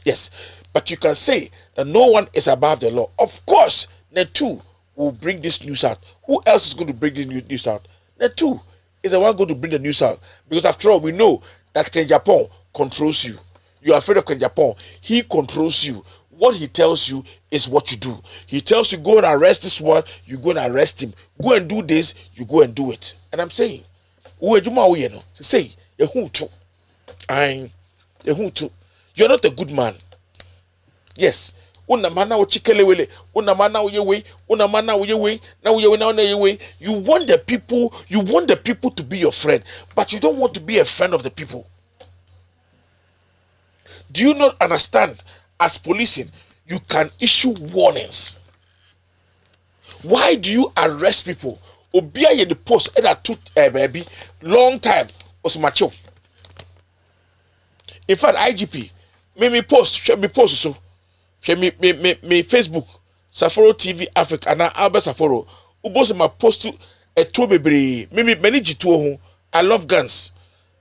Yes. But you can say that no one is above the law. Of course, Netu will bring this news out. Who else is going to bring the news out? Netu is the one going to bring the news out. Because after all, we know that Ken Japan controls you. You are afraid of Ken Japan. He controls you. What he tells you is what you do. He tells you go and arrest this one, you go and arrest him. Go and do this, you go and do it. And I'm saying, say, you're not a good man. Yes. You want the people to be your friend, but you don't want to be a friend of the people. Do you not understand? As policing, you can issue warnings. Why do you arrest people? Obia ye the post baby long time was macho. In fact, IGP, me post so. Me Facebook, Saforo TV Africa, and Albert Saforo. Ubos ma post to a two baby. Me manage to I love guns.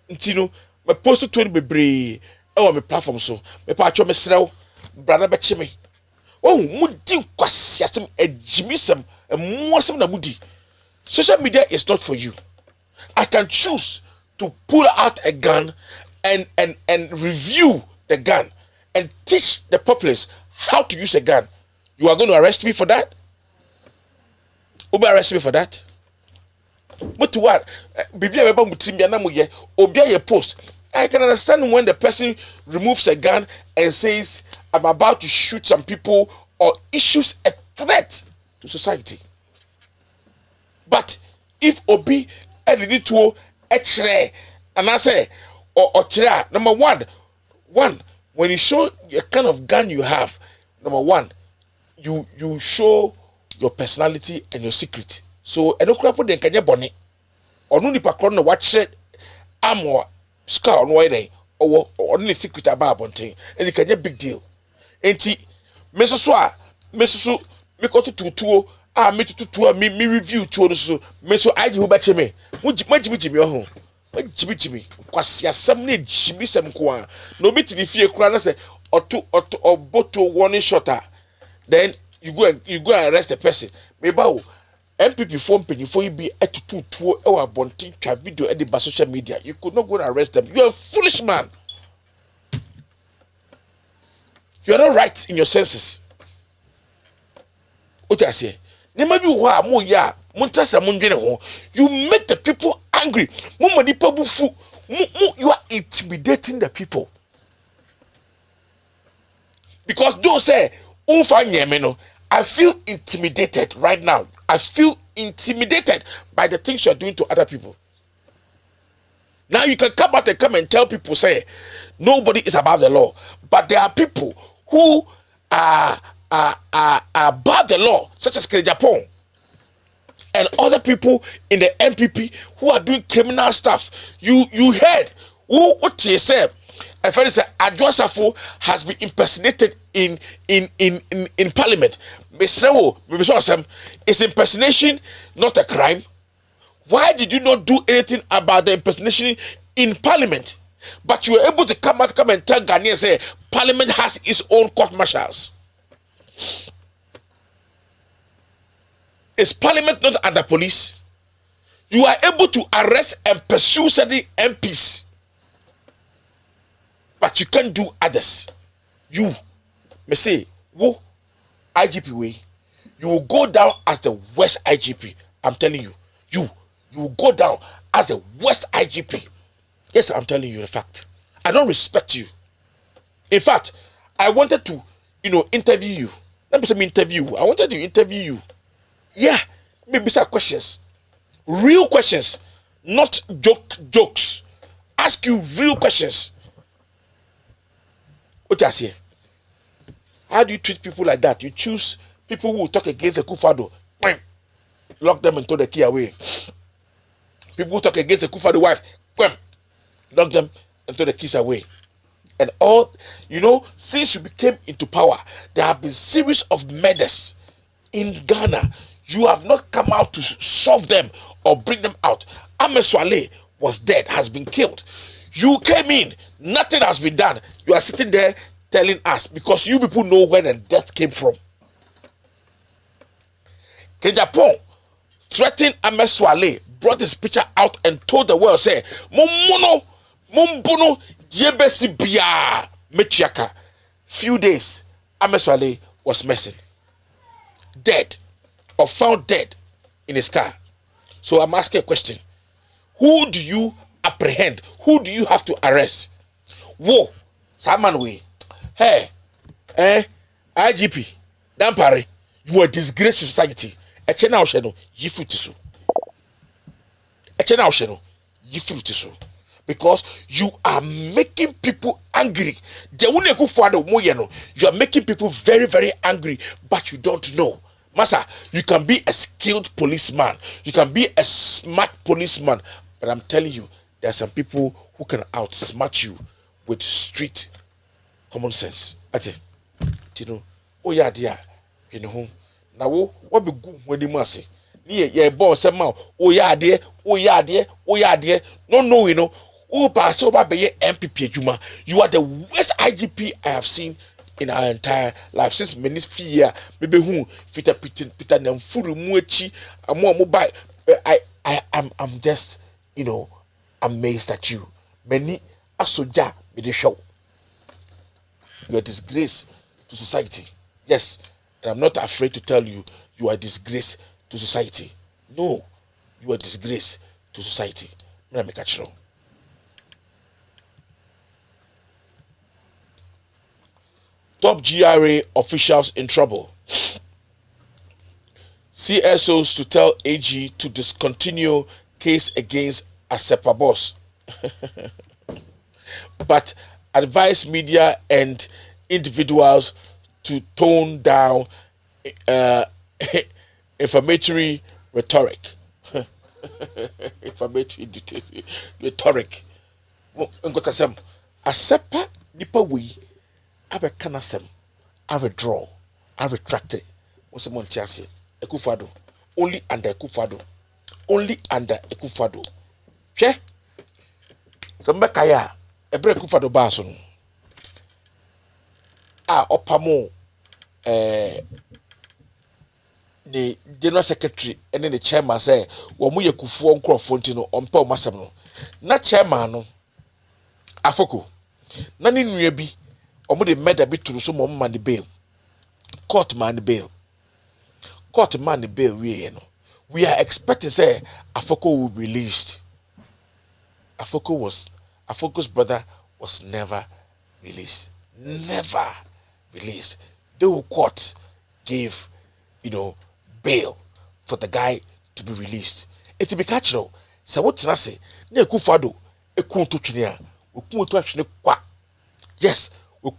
Ntino, my post to baby. Oh, my platform so. Me pacho me srel. Brother Bechime. Oh, mudi kwasiasem ejimisem emwasem na mudi. Social media is not for you. I can choose to pull out a gun and review the gun and teach the populace how to use a gun. You are going to arrest me for that? Obi arrest me for that? But what? Bibia beba mutimia na muye obia ye post. I can understand when the person removes a gun and says, I'm about to shoot some people or issues a threat to society. But if obi edidi tuo echere and I say or chere number one when you show the kind of gun you have, number one you show your personality and your secret. So enokrapo den kanye boni onu nipa kro no wa chere amo ska on why dey or only secret about bonten and it kanye big deal enti mesoso me ko tutuo me tutuo me review tuo so me so aji hu bache me majimi ho majimi kwasi asem na jimi sem ko a no obi tiri fie kura na say oboto warning shotter, then you go and arrest the person. Me ba o MPP form penifo you be etutu tuo e wa bontin twa video e dey social media. You could not go and arrest them. You are a foolish man. You are not right in your senses. What I say? You make the people angry. You are intimidating the people. Because those say, I feel intimidated right now. I feel intimidated by the things you're doing to other people. Now you can come out and tell people, say, nobody is above the law. But there are people who are above the law, such as Japan, and other people in the MPP who are doing criminal stuff. You heard what you said. A friend said Adwasafo has been impersonated in Parliament. Is impersonation not a crime? Why did you not do anything about the impersonation in Parliament? But you were able to come and tell Ghanaians, say Parliament has its own court martials. Is Parliament not under police? You are able to arrest and pursue certain MPs, but you can't do others. You may say, whoa, IGP way, you will go down as the worst IGP. I'm telling you, you will go down as the worst IGP. Yes, I'm telling you the fact. I don't respect you. In fact, I wanted to, interview you. Let me say interview. I wanted to interview you. Yeah, maybe some questions. Real questions, not jokes. Ask you real questions. What I say? How do you treat people like that? You choose people who will talk against the Kufado. Lock them and throw the key away. People who talk against the Kufado wife. Lock them and throw the keys away. And all, since you became into power, there have been series of murders in Ghana. You have not come out to solve them or bring them out. Ahmed Swale was dead, has been killed. You came in, nothing has been done. You are sitting there telling us because you people know where the death came from. Kenjapo threatened Ahmed Swale, brought his picture out and told the world, say, Mumbono, Diebesi Bia, Mechiaka. Few days, Ahmed Swale was missing. Dead, or found dead in his car. So I'm asking a question. Who do you apprehend? Who do you have to arrest? Whoa, Saman way. Hey, IGP, Dampare, you are a disgrace to society. Echena Osheno, Yifutisu. Echena Osheno, Yifutisu. Because you are making people angry. You are making people very, very angry, but you don't know. Masa, you can be a skilled policeman. You can be a smart policeman. But I'm telling you, there are some people who can outsmart you with street common sense. Oh yeah, dear. Now, what be good when you must say? Yeah, boss, oh yeah, dear. No. Oh, but so by MPP Juma, you are the worst IGP I have seen in our entire life since many fear. Maybe who Peter Nemfuru Muechi, a more mobile. I'm just, amazed at you. Many asoja with the show. You are a disgrace to society. Yes, and I'm not afraid to tell you, you are a disgrace to society. No, you are a disgrace to society. I'm make a show. Top GRA officials in trouble. CSOs to tell AG to discontinue case against Asepa boss, but advise media and individuals to tone down inflammatory rhetoric. Inflammatory rhetoric. Ngotasem Asepa nipa we abe kanasem I withdraw, I retract it. What's the Montiasi? Ekufado. Only under Ekufado. Only under Ekufado. Che? Some Bekaya, a break Ekufado Bason. Opamo, the general secretary and then the chairman say, Wamuya Kufu on Fontino on Paul Masamo. Not chairman, Afoko. Nani Nuebi. Omo de meda bi turu so mom man bail. Court man bail. Court man bail we no. We are expecting say Afoko will be released. Afoko's brother was never released. Never released. The court gave, bail for the guy to be released. It be catchro. So what na say? Na Ekufado ekun to twene a, okun to atwene kwa. Yes. You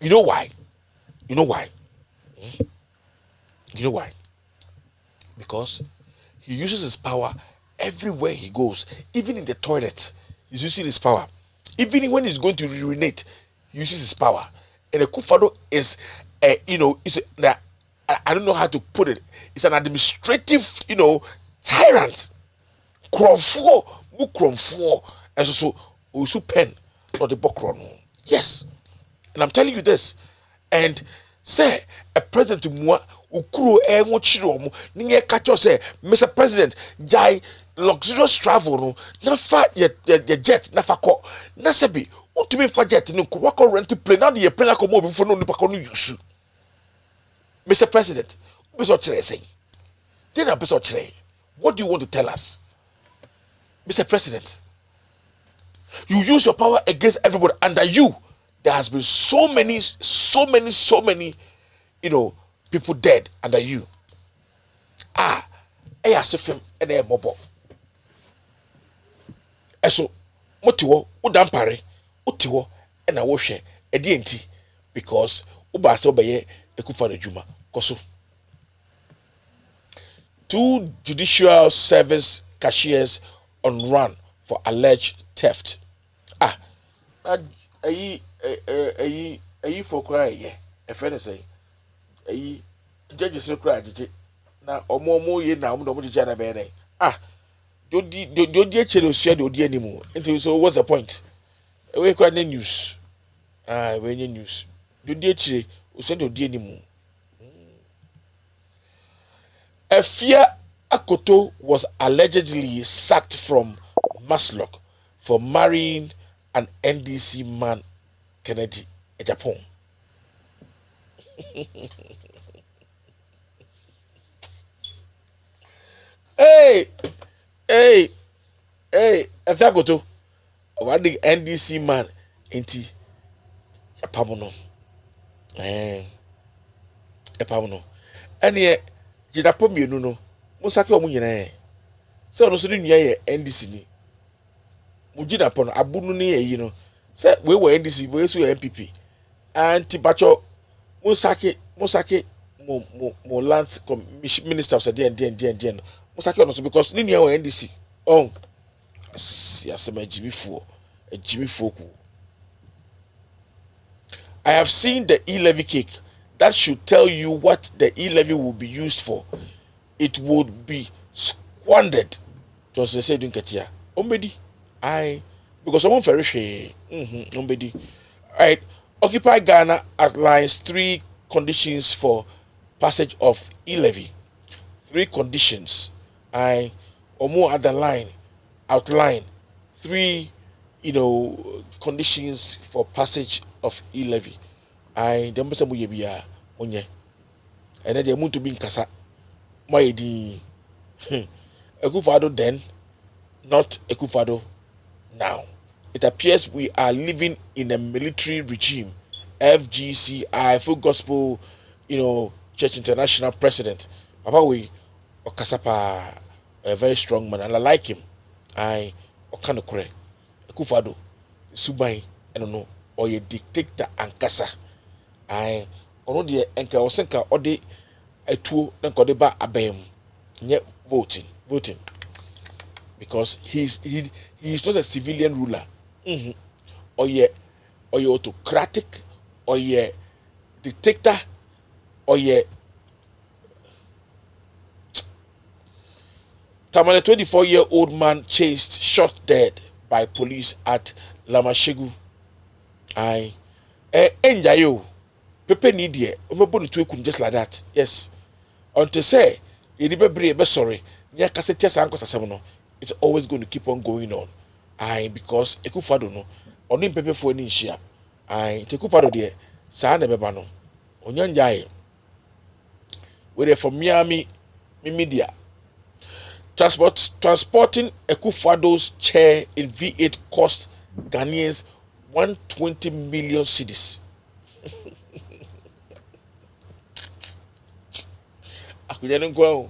know why? You know why? You know why? Because he uses his power everywhere he goes, even in the toilet. He's using his power. Even when he's going to urinate, he uses his power. And Ekufado is, I don't know how to put it. It's an administrative, tyrant. Kromfo, and so pen. Not the Bokron. Yes. And I'm telling you this. And say a president moi ukuro chiro ninge kacho say Mr. President jai luxurious travel no na fa ye jet na fa ko na sebi utumi fa jet no ko wako rent plane na the plane ko mo before no nipa ko no use. Mr. President, what do you want to tell us? Mr. President, you use your power against everybody. Under you, there has been so many, people dead under you. Sifim and mobile. So, motiwo, udampare, utiwo, and I wash a DNT because Ubaso Baye Ekufado Juma. Koso. 2 judicial service cashiers on run for alleged theft. Ayi for cry, a friend say, ayi judges cry, na omo ye na omo jana bene. Do dear chelo said do anymore. Until so what's the point? We cry news. When news. Do dear che said do anymore. Efia Akoto was allegedly sacked from Maslock for marrying an NDC man, Kennedy, in Japan. Hey, Efia Akoto, what the NDC man into Japan? Japan, and yet. Jidapo mienu no musake omu nyina se ono so ni nua ye NDC ni mujidapo no abunu ni eyi no se we wo NDC we so MPP anti bacho musake mo lands minister of den musake ono so because ni nua wo NDC asema jimifo ku. I have seen the e-levy cake. That should tell you what the e-levy will be used for. It would be squandered. Just say don't get here. Ombedi. Because someone very share. Ombedi. Alright. Occupy Ghana outlines 3 conditions for passage of e-levy. 3 conditions. Omo outline 3 conditions for passage of e-levy. Dem say moye bia onye ene de muntu bi nkasa moye di Ekufado then, not Ekufado now. It appears we are living in a military regime. FGCI, full gospel, Church International president. Papa we Okasapa, a very strong man, and I like him. I Okanokure, Akufo-Addo, Subai, I don't know, or a dictator and Kasa. I ono de enka osenka ode atuo na nkode ba abam nye voting because he is not a civilian ruler. Or ye autocratic, or ye dictator, or ye Tamale 24-year-old man chased, shot dead by police at Lamashegu. I enjayo Pepe need ye, just like that. Yes. Until say, be sorry, it's always going to keep on going on. Because Akufo-Addo no, onim Pepe for any share. Akufo-Addo there, sa nebeba no. Onyanjaye. We're from Miami media. Transporting Akufo-Addo's chair in V8 cost Ghanaians 120 million cedis. Akunyano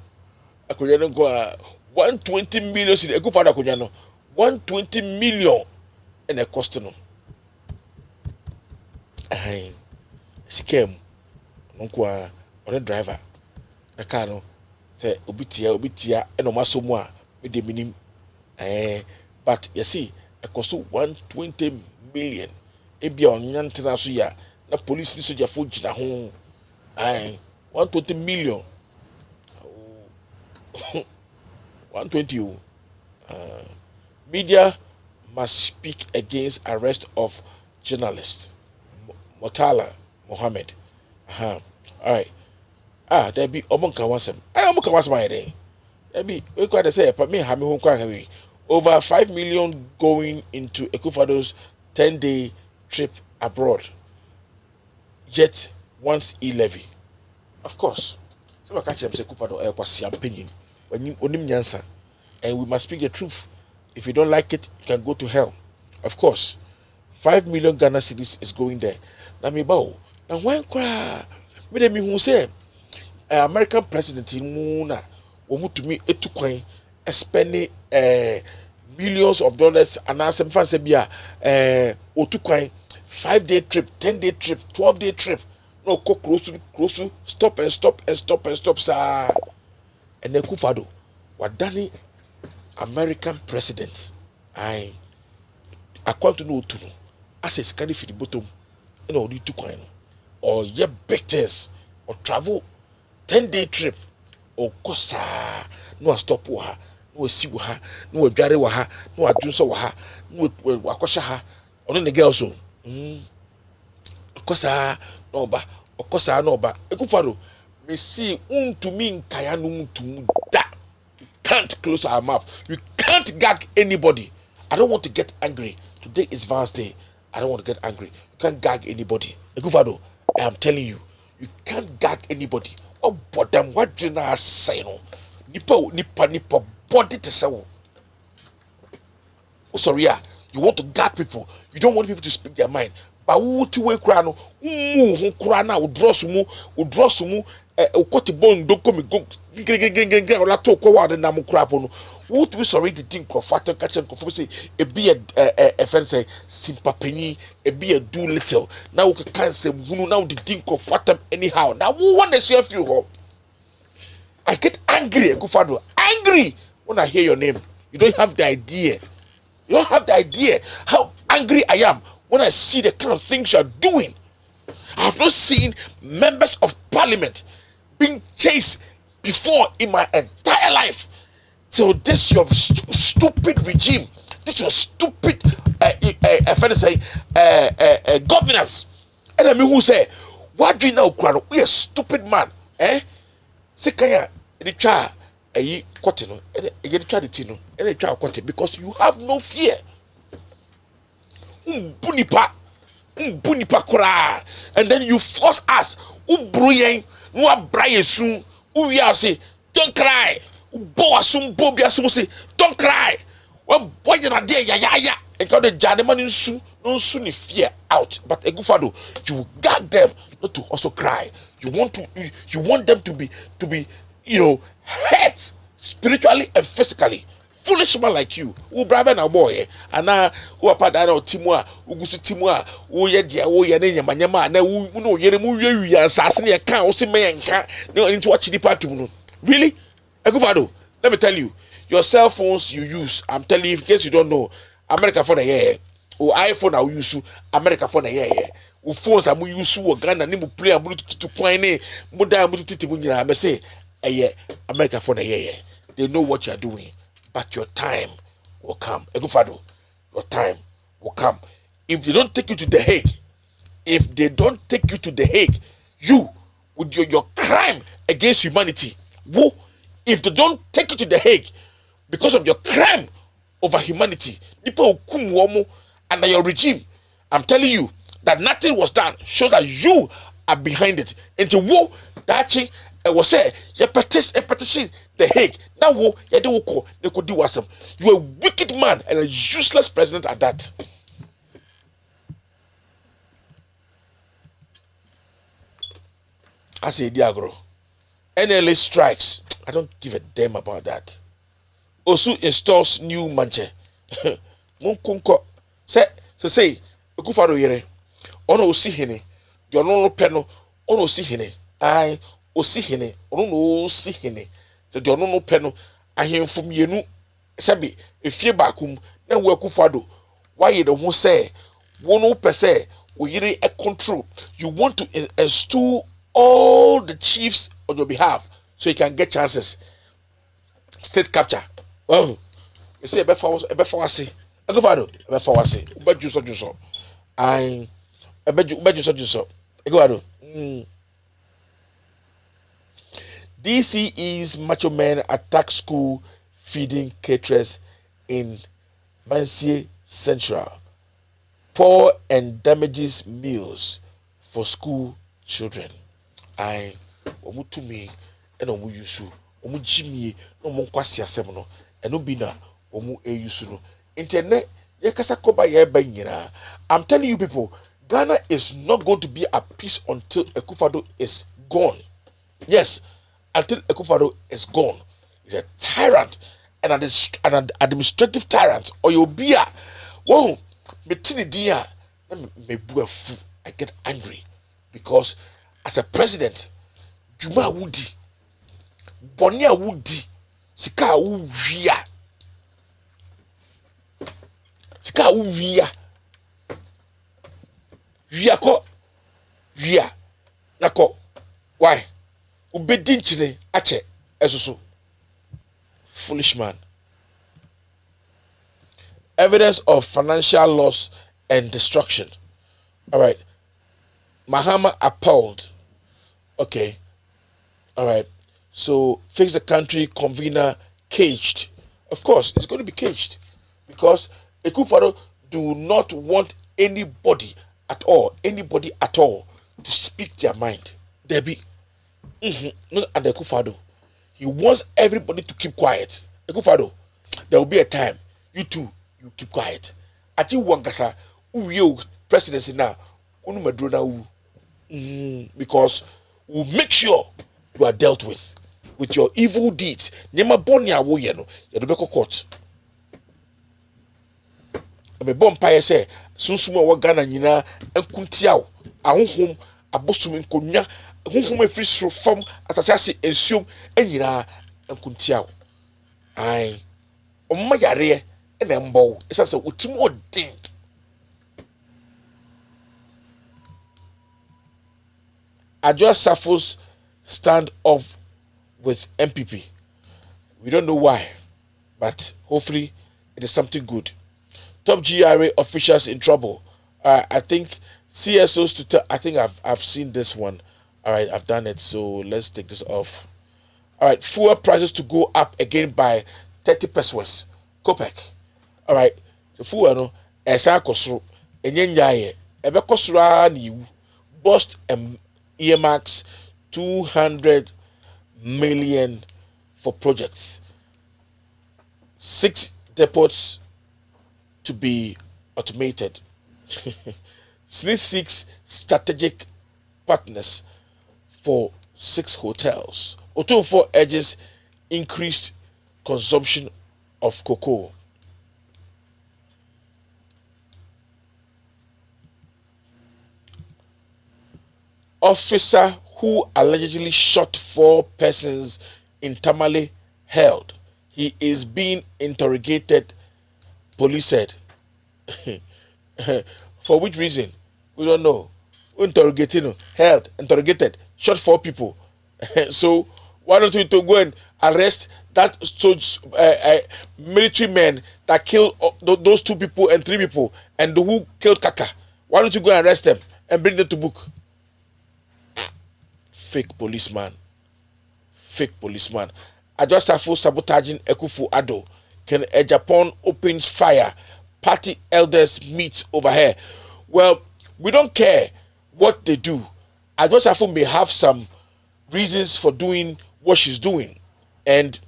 120 million cedis. Akufo-Addo akunyano 120 million and a cost no. Sikem nonkwa on driver na car no say obitia eno maso mu a me de minim but you see it cost 120 million ebia onyantena so ya na police ni soja fo gina ho 120 million 120 media must speak against arrest of journalist Murtala Mohammed. All right. There be omonka wasem. Omonka wasem ayede. There be we quite say me ha me ho kwa we. Over 5 million going into Akufo-Addo's 10-day trip abroad. Yet once e-levy. Of course. So we catch them say Akufo-Addo kwasi opinion. When you onim nyansa. And we must speak the truth. If you don't like it, you can go to hell. Of course. 5 million Ghana cedis is going there. Na me bawo. Na why cry? Me dem who say American president mu na omu to me etukwan spending millions of dollars and as some fancy bia otukwan 5-day trip, 10-day trip, 12-day trip. No go close to stop sir. And then Akufo-Addo wadani American president I want to know to know as a scanning for the bottom you to coin or ye big things or travel 10-day trip or kosa no stop wa no see wa no dware wa ha no adwunso wa ha no wakosha ha ono ne girl so kosa no ba okosa no ba Akufo-Addo me see untumi nkaya no mutum da can't close our mouth. You can't gag anybody. I don't want to get angry. Today is Val's Day. I don't want to get angry. You can't gag anybody. Akufo-Addo, I am telling you, you can't gag anybody. Oh, but then what do you say? No, nipa body to say. Oh, sorry, yeah. You want to gag people. You don't want people to speak their mind. But who to we krano? Who krana? Who draw sumu? Ukoti bone don't come go la to ko wa na mo krapo no what we sorry the think of fat catch and confirm say e be a friend say simpapani e be a do little now we can say hunu now the think of fat anyhow now who want to share you I get angry Akufo-Addo angry when I hear your name. You don't have the idea how angry I am when I see the kind of things you are doing. I have not seen members of parliament being chased before in my entire life. So this your stupid regime, this your stupid governance. And I mean who say, what do you know, Krano? We a stupid man, Sekaya, the child, a cotton, and a child, and a child cotton, because you have no fear. Bunipa kura, and then you force us, ubruyen, no abraye soon, we are say, don't cry. Boasum Bobiasum say, don't cry. Well, boy, you're not there, ya. And got the Jadaman in soon, no soon fear out. But Akufo-Addo, you got them not to also cry. You want them to be hurt spiritually and physically. Foolish man like you, who brother na boy, and now who are part of Timua, Ugusu Timua, who ye dear, who ye name, Manyama, who know Yeremu, assassinate a cow, see me and can't into what you depart to. Really? Ekufado, let me tell you, your cell phones you use, I'm telling you, in case you don't know, America for the year, or iPhone I use, America for the year. Phones are use or Ghana, Nimu play a Bluetooth to Quine, Muda Muti, I say, America for the year. They know what you're doing. But your time will come. Ekufado, your time will come. If they don't take you to the Hague, you, with your crime against humanity, if they don't take you to the Hague because of your crime over humanity, people under your regime, I'm telling you that nothing was done, shows that you are behind it. Into wo that was say your petition the Hague. Now wo you could do awesome. You are a wicked man and a useless president at that. I say Diagro. NLA strikes. I don't give a damn about that. Osu installs new manche. Munkunko say Ekufado yere. Ono osi hene. Yo no peno. Ono osi hene. I osi hene. Ono no osi hene. So the no peno. I hear from yenu. Sabi efie bakum na wo Ekufado. Why you don't say one per se we yere a control. You want to install all the chiefs on your behalf so you can get chances. State capture. Well, you see a before I say Ekufado before I say Ubejuso. I bet you Ekufado. DCE's macho men attack school feeding caterers in Mansie Central. Poor and damages meals for school children. I omu to me and omu yusu omu jimie no mo kwasi asem no eno bi na omu eyusu no internet ye kasa koba ye ba nyina. I'm telling you people, Ghana is not going to be at peace until Ekufado is gone. Yes, until Ekufado is gone. He's a tyrant and an administrative tyrant. Or you'll be a whoa, metini dia me buafu. I get angry because as a president, Juma Woody, Bonia Woody, Sika Uria, Sika Uria, Riako, Ria, Nako, why? Ubedinchine Ache, Esoso, foolish man. Evidence of financial loss and destruction. All right. Mahama appalled. Okay. All right. So, Fix the Country convener caged. Of course, it's going to be caged because Ekufado do not want anybody at all to speak their mind. Debbie. Not under Ekufado. He wants everybody to keep quiet. Ekufado, there will be a time you too you keep quiet. Ati wankasa uye presidency now unu medrona u because we'll make sure you are dealt with your evil deeds. Nyema boni awo ye no ye do be court. Ame bon paye say sunsuma wo Ghana nyina enkuntiawo ahonhom abosum nkonwa honhom afiri soro fam asase ensuom anyira enkuntiawo ai omma yare ena mbo esase otim odin Adjoa Safo's stand off with MPP. We don't know why, but hopefully it is something good. Top GRA officials in trouble. I think CSOs to tell. I think I've seen this one. All right, I've done it. So let's take this off. All right, fuel prices to go up again by 30 pesos. Kopek. All right, the fuel no. Esa kosro. Enyenyaye. Ebe kosra ni bust earmarks 200 million for projects. 6 depots to be automated. 6 strategic partners for 6 hotels. Otumfuo urges increased consumption of cocoa. Officer who allegedly shot 4 persons in Tamale held. He is being interrogated, police said. For which reason? We don't know. Interrogating, held, interrogated, shot 4 people. So why don't we to go and arrest that military men that killed those 2 people and 3 people and who killed Kaka? Why don't you go and arrest them and bring them to book? Fake policeman. Fake policeman. Ajosafo sabotaging Akufo-Addo. Can Japan opens fire? Party elders meet over here. Well, we don't care what they do. Ajosafo may have some reasons for doing what she's doing, and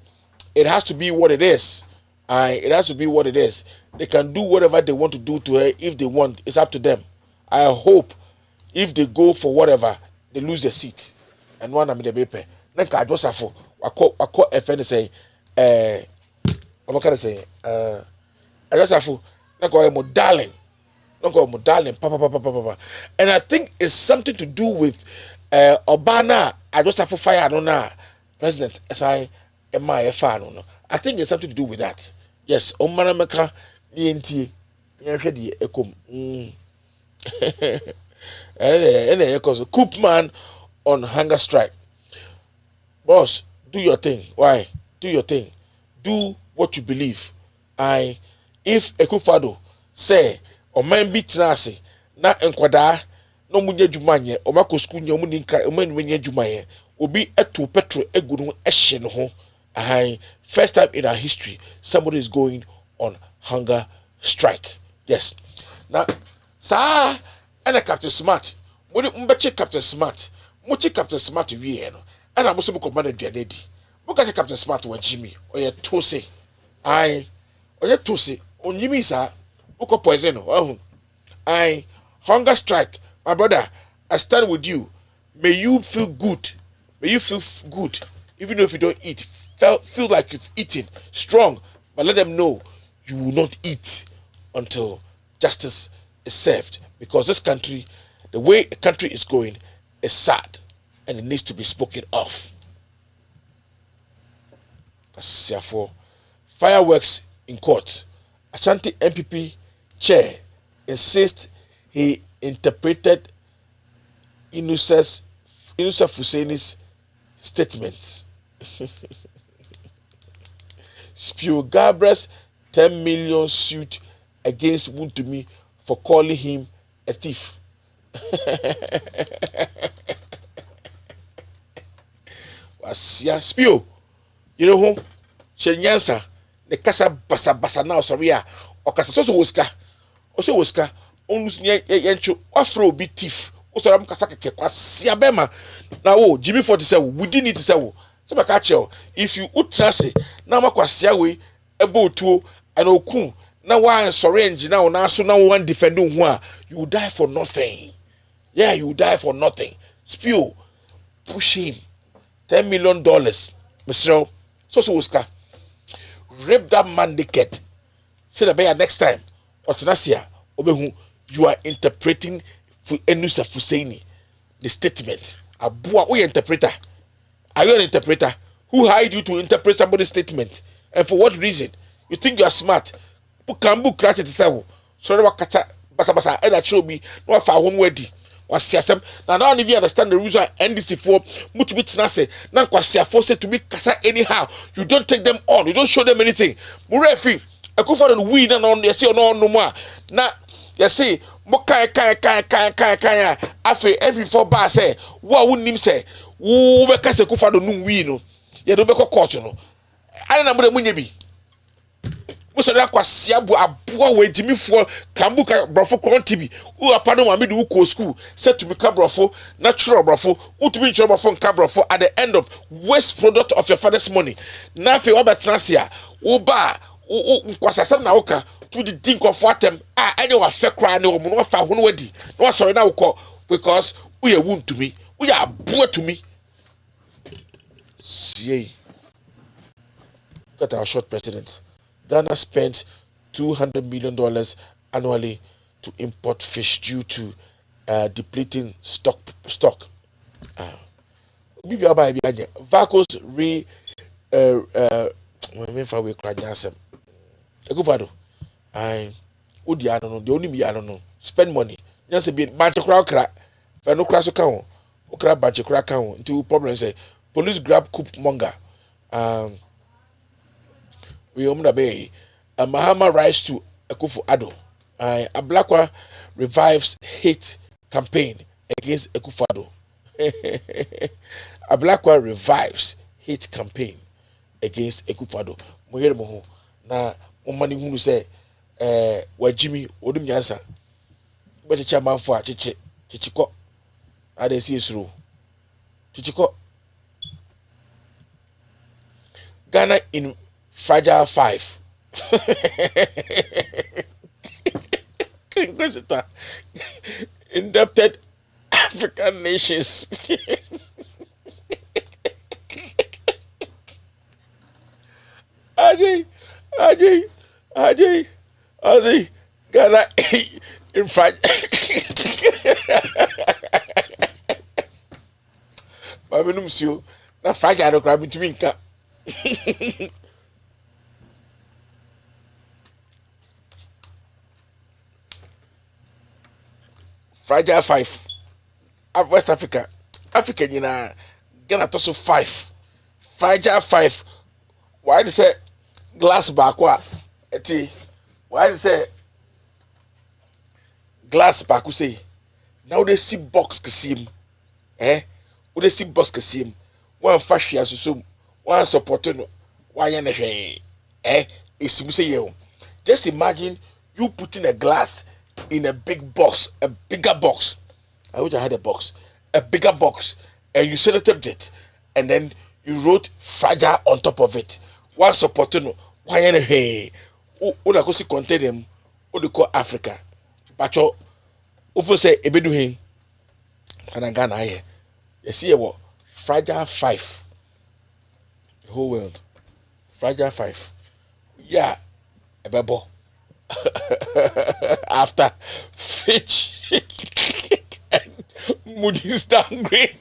it has to be what it is. It has to be what it is. They can do whatever they want to do to her if they want. It's up to them. I hope if they go for whatever, they lose their seat. And one I'm in the paper. Then Ajosafo, I call FN say, what can I say? Ajosafo, I call him darling. Don't call him darling, papa. And I think it's something to do with Obana. Ajosafo fire no na president. SI MIFA no. I think it's something to do with that. Yes, Omana Meka NT. Yehwedi ekom. Koopman on hunger strike. Boss, do your thing. Why? Do your thing. Do what you believe. If Akufo-Addo say o man bi trase na enkwada no munye dwumanye o mako school nya omuninka o man munye dwumanye obi eto petro egunu ehye no ho. First time in our history somebody is going on hunger strike. Yes. Now, sa and Captain Smart. Mbeche Captain Smart. Mochi Captain Smart wie no. And I'm also commanded Janedi. Because Captain Smart wa Jimmy or ye tose. Or ye tose. On Jimmy sa uko poison. Hunger strike. My brother, I stand with you. May you feel good. May you feel good. Even if you don't eat. Feel like you've eaten. Strong. But let them know you will not eat until justice is served. Because this country, the way a country is going, is sad. And it needs to be spoken of. Therefore, fireworks in court. Ashanti MPP chair insists he interpreted Inusa Fuseni's statements. Spew Gabra's 10 million suit against Wontumi for calling him a thief. Wasia Spew, you know who? Shenyansa, the Casa Basa now, sorry, or Casaso Woska, also Woska, almost near Yancho, Afro be thief, also Ram Casaka, Siabema. Now, Jimmy 47, we didn't need to say, so catch you. If you would trust it, now Makwasiawe, a boat to an Okun, now one syringe, now so now one defending one, you will die for nothing. Yeah, you will die for nothing. Spew, push him. $10 million, Mr. Soso rape that man naked. Say the bear next time. Otenasia, Obehu, you are interpreting for Inusa Fuseni the statement. Abua, who interpreter? Are you an interpreter? Who hired you to interpret somebody's statement? And for what reason? You think you are smart? Pukambu crash it itself. So wakata basa and that show me no for one wedi. Wasiasem now don't even understand the reason NDC for much bit nase na kwasia force to be kasa anyhow. You don't take them on, you don't show them anything. Murefi Akufo-Addo no win na no yesi no more na yesi mo kan afi MP4 ba say wo wunnim say wo be kasa Akufo-Addo no win no ye do be court no ana na mo munye bi so that kwasia bu aboa we Jimmy for kambuka brofo krontibi u apado ma me de ko school set to be brofo natural brofo u to be brofo brofo at the end of waste product of your father's money na fe obetrasia u ba u nkwasasem na uka to the think of atem any wa fe kra ne wo no fa hono wadi no sorry na ukọ because we are wound to me we are aboa to me See, got our short president. Ghana spent $200 million annually to import fish due to depleting stock. Vacos spend money. Just a bit bunch of crowd. No crash account. Okra bunch of crack account. Into problems. Police grab coup monger. We Bay. Mahama rise to Akufo Addo. Ablakwa revives hate campaign against Akufo Addo. Ablakwa revives hate campaign against Akufo Addo. Mohere mo na money hunu say wa Jimmy odum yansa. But chairman for chichiko. Ade see through. Chichiko. Ghana in fragile 5. Indebted African nations. Ajay, Ghana in fragile. Babenum sio na fragile no crab between ka. Fragile 5. West Africa. Africa, you know, Ghana toss 5. Fragile 5. Why do you say glass back? Why do you say glass back? You say now they see box kasim. Would they see box kasim? One fashion as so one supporter no. Why just imagine you putting a glass in a big box, a bigger box. I wish I had a box, a bigger box, and you selected it, and then you wrote fragile on top of it. One supporter no. Why anyway? Una go see contain them. What they call Africa. But you, over say ebedu him. And Ghana here. You see what? Fragile 5. The whole world. Fragile 5. Yeah, a bebo. After Fitch and Moody's downgrade.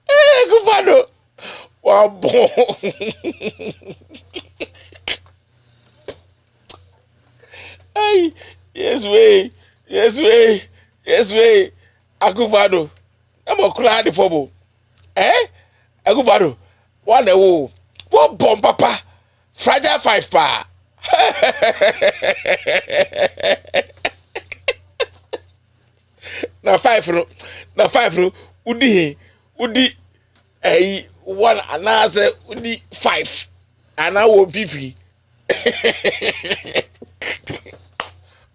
Hey, Gufano. Wow, hey, yes way. Agufano. I'm a crowd for Agufano. One what bomb papa? Fragile 5 pa. Na 5 no. Udi one another udi 5. And I will be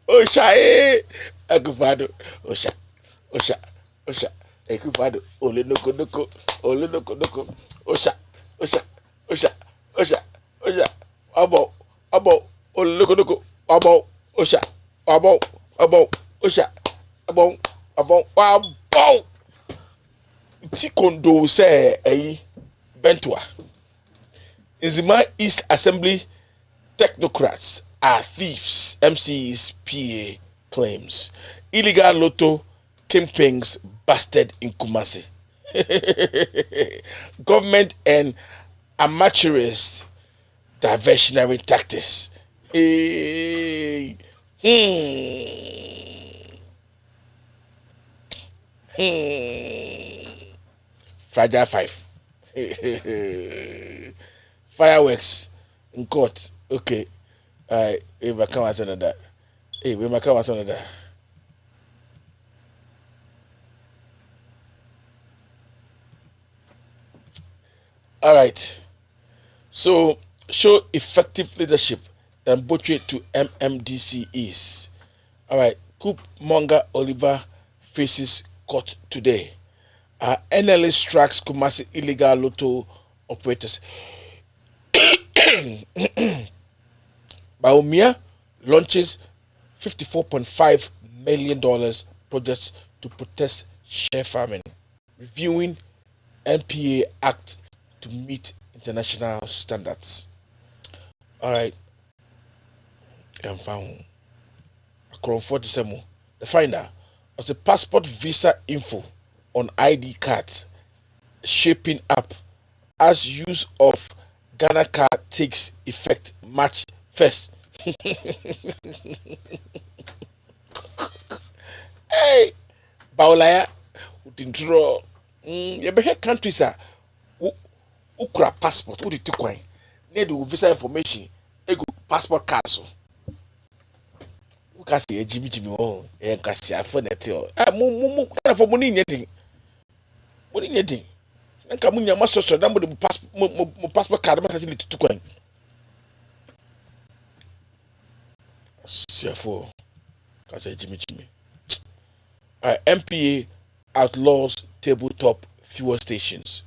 Osha Agufado. Osha. Agufado. Ole noko. Osha. Abo. Ole noko. Abo. Osha. Abo. Osha. Abo. Tikondo say Bentua. Nzima East Assembly technocrats are thieves, MC's PA claims. Illegal lotto kingpins busted in Kumasi. Government and amateurist diversionary tactics. Fragile 5. Fireworks in court. Okay. If I come as another. All right. So, show effective leadership and portrait to MMDC is. All right. Coup monger Oliver faces court today. NLA strikes Kumasi illegal lotto operators. Baumia launches $54.5 million projects to protest share farming, reviewing NPA Act to meet international standards. All right. I'm found. The finder of the passport visa info on ID cards shaping up as use of Ghana card takes effect March 1st. Hey, Baolaya, who didn't draw. You be countries are ukra passport. Who did you need visa information? Ego passport card so. Who see a Jimmy oh, and can see a phone at you. Kind of for money anything. Money anything. And come in your master number the passport card must actually to coin. CFO. Can say Jimmy. MPA outlaws tabletop fuel stations.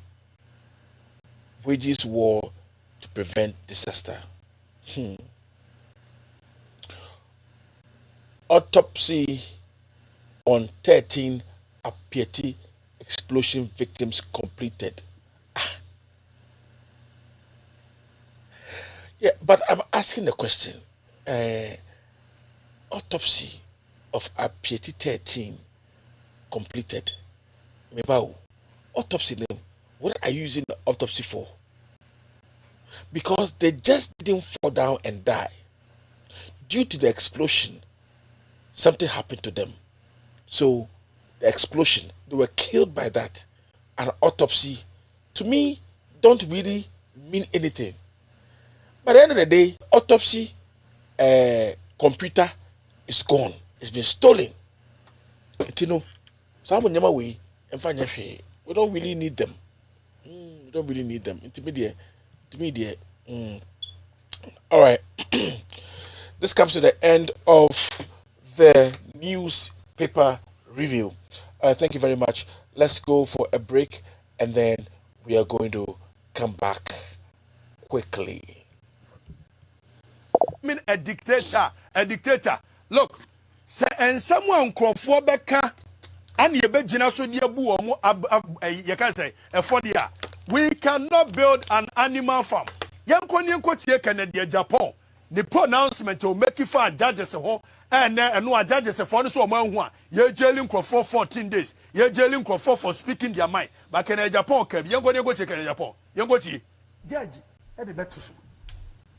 Wages war to prevent disaster. Autopsy on 13 Apieti explosion victims completed. Yeah, but I'm asking the question. Autopsy of Apieti 13 completed. Mebao, autopsy name. What are you using the autopsy for? Because they just didn't fall down and die. Due to the explosion, something happened to them. So the explosion, they were killed by that. An autopsy, to me, don't really mean anything. But at the end of the day, autopsy computer is gone. It's been stolen. You know, we don't really need them. We don't really need them. Intermediate. All right. This comes to the end of the newspaper review. Thank you very much. Let's go for a break and then we are going to come back quickly. I mean, a dictator. Look, and someone crop for Becca and you bet so dear boo you can say a 40 year. We cannot build an animal farm. Yanko Canada, Japan. The pronouncement will make you find judges a home and no judges a phone so one. You're jailing for 14 days. You're jailing for speaking their mind. But Canada, Japan, you're going to go to Canada, Japan. You're going to judge at the better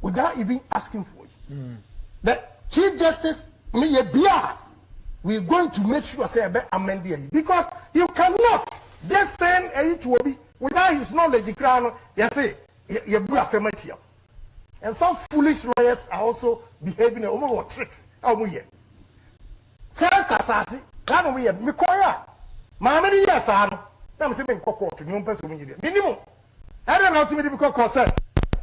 without even asking for it. The Chief Justice, me a beer. We're going to make sure say amend it because you cannot just send a to Obi without his knowledge. You say you do a cemetery. And some foolish lawyers are also behaving over tricks. First assassin, that we have Mikoya. Mamma, yes, I'm saying court to no person. Minimum. I don't know to me because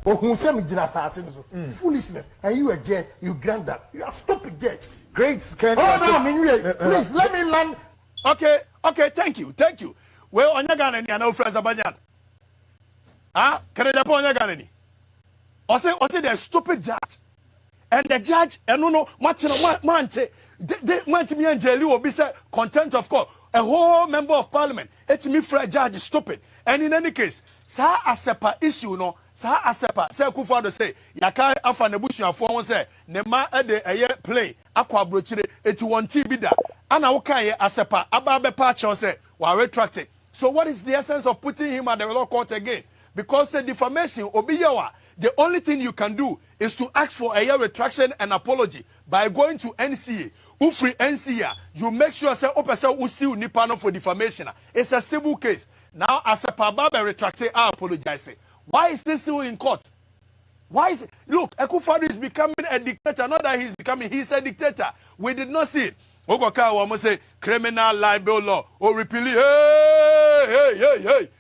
or who send me assassins. Foolishness. And you a judge, you grant that. You are stupid judge. Great scandal. Please let me land. Okay, thank you. Well, on your gun and no friends Abajan. Canada Japan, your gun. Or say the stupid judge. And the judge, and no, much in a man, they went to me and jail will be said contempt of court. A whole member of parliament. It's me for a judge is stupid. And in any case, sa asepa issue no, sa asepa, say Kufado say, Yaka afa nebushi and for say, Nema ede a year play, aqua brochire, it one TV da. Ana okaye asepa, ababe patch or say, wa retracted. So what is the essence of putting him at the law court again? Because the defamation, obiyawa, the only thing you can do is to ask for a year retraction and apology by going to NCA. Free NCA, you make sure say opesa usi nipano for defamation. It's a civil case. Now as a Pababa retracted, I apologize. Why is this still in court? Why is it? Look, Akufo-Addo is becoming a dictator. Not that he's a dictator. We did not see it. Ogoka wamo say criminal libel law or repeal. Hey.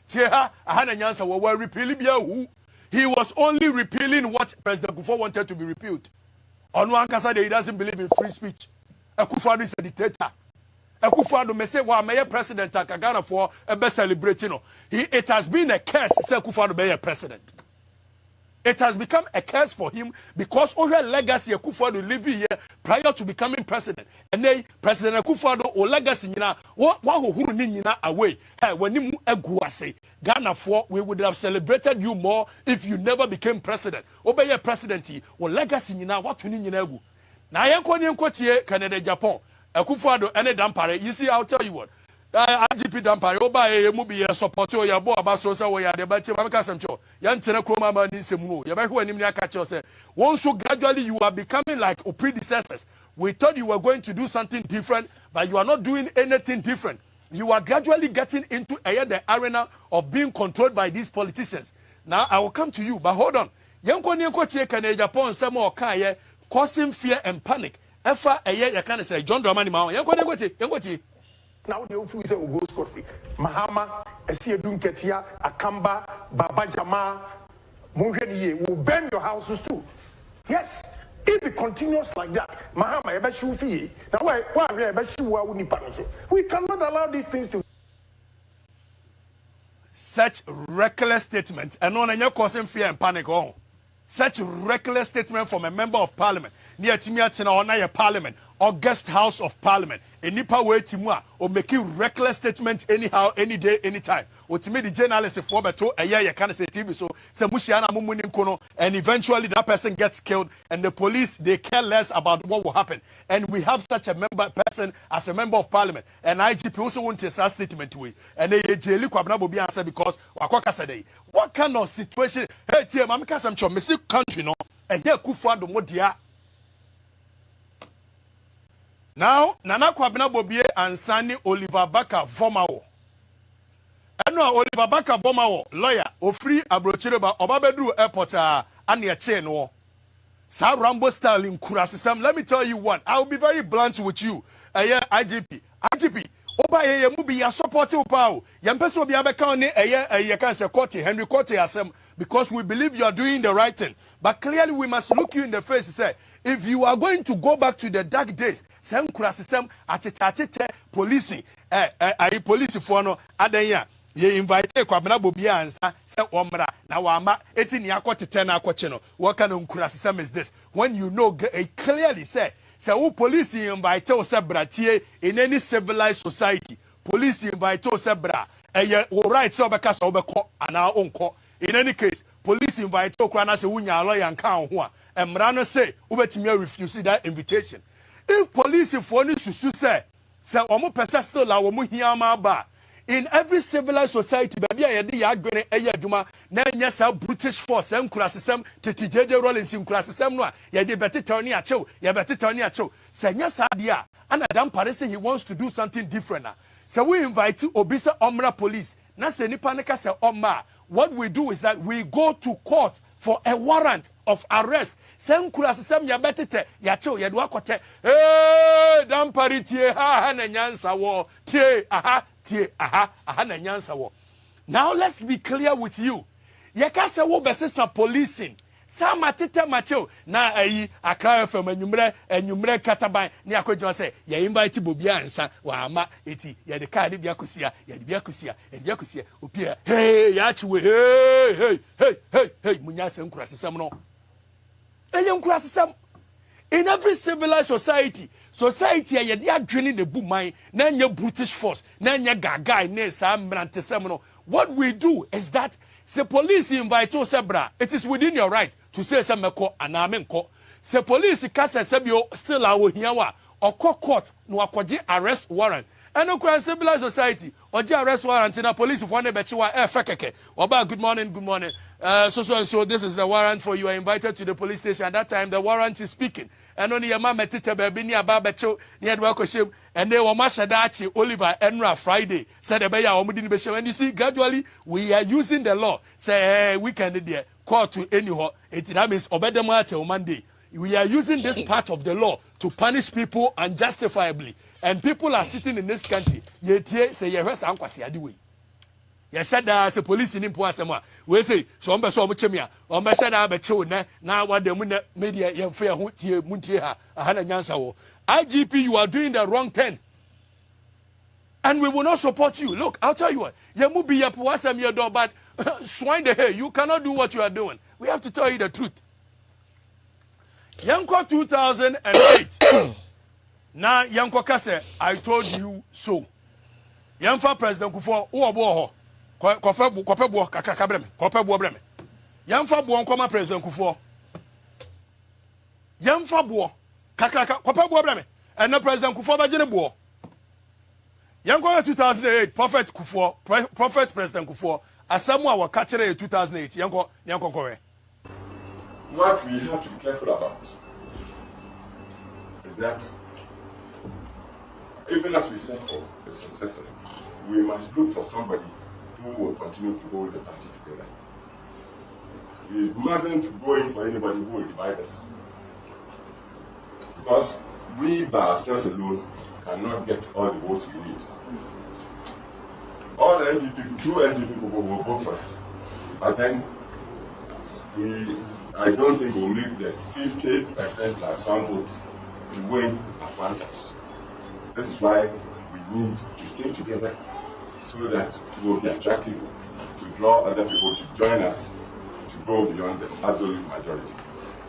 Tieha ahana nyansa wa repeal bia who. He was only repealing what President Akufo wanted to be repealed. On one case, he doesn't believe in free speech. Akufo-Addo is a dictator. Akufo-Addo may say, "Well, I'm a president. Ghana for a best celebrating." It has been a curse. Say Akufo-Addo be a president. It has become a curse for him because of her legacy Akufo-Addo living here prior to becoming president. And then President Akufo-Addo o legacy nyina wa hohuru ni nyina away. Hey, when him eguase Ghana for we would have celebrated you more if you never became president. Obey president o legacy nyina what ni nyina egu. Na yenko ni enkotie Canada Japan. Akufo-Addo ene dampare. You see, I'll tell you what. IGP dampare oba mu bi support o ya bo abaso se wo ya de ba che ba ka semcho ya ntene kroma ma ni nsemu ya ba hwe anim ni aka che say once so gradually you are becoming like predecessors. We thought you were going to do something different, but you are not doing anything different. You are gradually getting into the arena of being controlled by these politicians. Now I will come to you, but hold on. Yanko ni enko tie Canada Japan some o kan ye causing fear and panic. Efa ya kan say John Dramani ma yanko ni enko tie now the ofu say go scot free Mahama Esiedun Ketia Akamba Baba Jama Munheniye will burn your houses too. Yes, if it continues like that, Mahama ebeshu fie now why ebeshu wa uni panoso. We cannot allow these things to such reckless statement and on any causing fear and panic on. Such reckless statement from a member of parliament. Near Timia Tina or Naya Parliament, August House of Parliament. Nipa way Timua or making reckless statements anyhow, any day, anytime. Or to me, the journalist for beto a year you can't say TV so Mushiana Mumunim Kono, and eventually that person gets killed, and the police they care less about what will happen. And we have such a person as a member of parliament, and IGP also want to say statement to it. And they jeli kwabnabo be answer because what kind of situation? Hey, Tia, Mamika Samcho, Messi country no, and here Akufo-Addo Modia. Now, Nana Kwabena Bobie and Sani Oliver Baka Vomawo. Eno Oliver Baka Vomawo, lawyer, Ofri Abrochireba, Obabedru Airport, Anya Cheno. Sa Rambo style in Kurasisam. Let me tell you what, I'll be very blunt with you. IGP, Oba ye mubi ya support upao. Yampeso bi abeka ne ye kan se court Henry Court asem because we believe you are doing the right thing. But clearly we must look you in the face and say, if you are going to go back to the dark days, sem kurasisem atetatete policing police for no adanya ye invite Kwabena Bobie ansa se omra na wama eti ni akotete na akoche no what kind of kurasisem is this when you know clearly say so police invite us bratie in any civilized society. Police invite us bra. Right so because obeko ana onko. In any case, police invite us kwana se wunya lawyer and kan ho a. Emra say ubetimi refuse that invitation. If police for ni susu say omo pesa still la omo hiama ba. In every civilized society, baby, I yedi yagbene eyaduma na nya sa British force em kurasesem tetijeje Rollins in kurasesem no a yedi beti tawni achew ye beti tawni achew se nya sa dia ana dam pare say he wants to do something different na so we invite obisa omra police na se nipa ne ka se omma what we do is that we go to court for a warrant of arrest sem kurasesem ya betete ya chew ye do akote dam pare tie ha na nyansa wo tie aha na nyansa wo. Now let's be clear with you. Ye ka se wo besesa policing. Sa matete macho na Accra FM enyumre kataban ni akojo se ye invite Bobie ansa wa ama eti ye de card bia kosia opia hey ya chiwe hey munya se nkurasesem no. Eye nkurasesem in every civilized society ye dey adwene the buman na nya British force na nya gagai na sa mrantesem no. What we do is that the police invite us bra, it is within your right to say say meko anamenko. The police kase sebio still awo hiawa okọ court no akọje arrest warrant. Eno kwa civilized society oje arrest warrant na police for na bechiwa fekeke oba good morning so this is the warrant for you are invited to the police station. At that time the warrant is speaking and only your mama tete baby ni aba becho ni edwa koshem and they were mashadachi Oliver Enra Friday said the beya omudi ni beshem. And you see gradually we are using the law say we can there court to anyhow it that means obedema till Monday. We are using this part of the law to punish people unjustifiably. And people are sitting in this country. Yet say yes, ankwasi adiwe. Yeshada se police in impo asema. We say so ombe so omchemia. Ombe shada abeche na what the media yemfe ho tie muntie ha ahana nyansa wo. IGP, you are doing the wrong thing. And we will not support you. Look, I'll tell you what. Yemubi yepo asem your door but swine the hair. You cannot do what you are doing. We have to tell you the truth. Yanko 2008. Now Yanko Kase, I told you so. Yanfa President Kufo, Uobo, Kopebu, Kakabreme, Kopebu Breme. Yanfa Buon Koma President Kufo. Yanfa Buo, Kakaka, Kopebu Breme, and no President Kufo Bajinebuo. Yanko 2008, Prophet Kufo, Prophet President Kufo, Asamoah wa catcher 2008, Yanko Kore. What we have to be careful about is that even as we set for a successor, we must look for somebody who will continue to hold the party together. We mustn't go in for anybody who will divide us. Because we by ourselves alone cannot get all the votes we need. All the NDP, true NDP people will vote for us. But then I don't think we'll make the 50% plus one vote to win advantage. This is why we need to stay together so that it will be attractive to draw other people to join us to go beyond the absolute majority.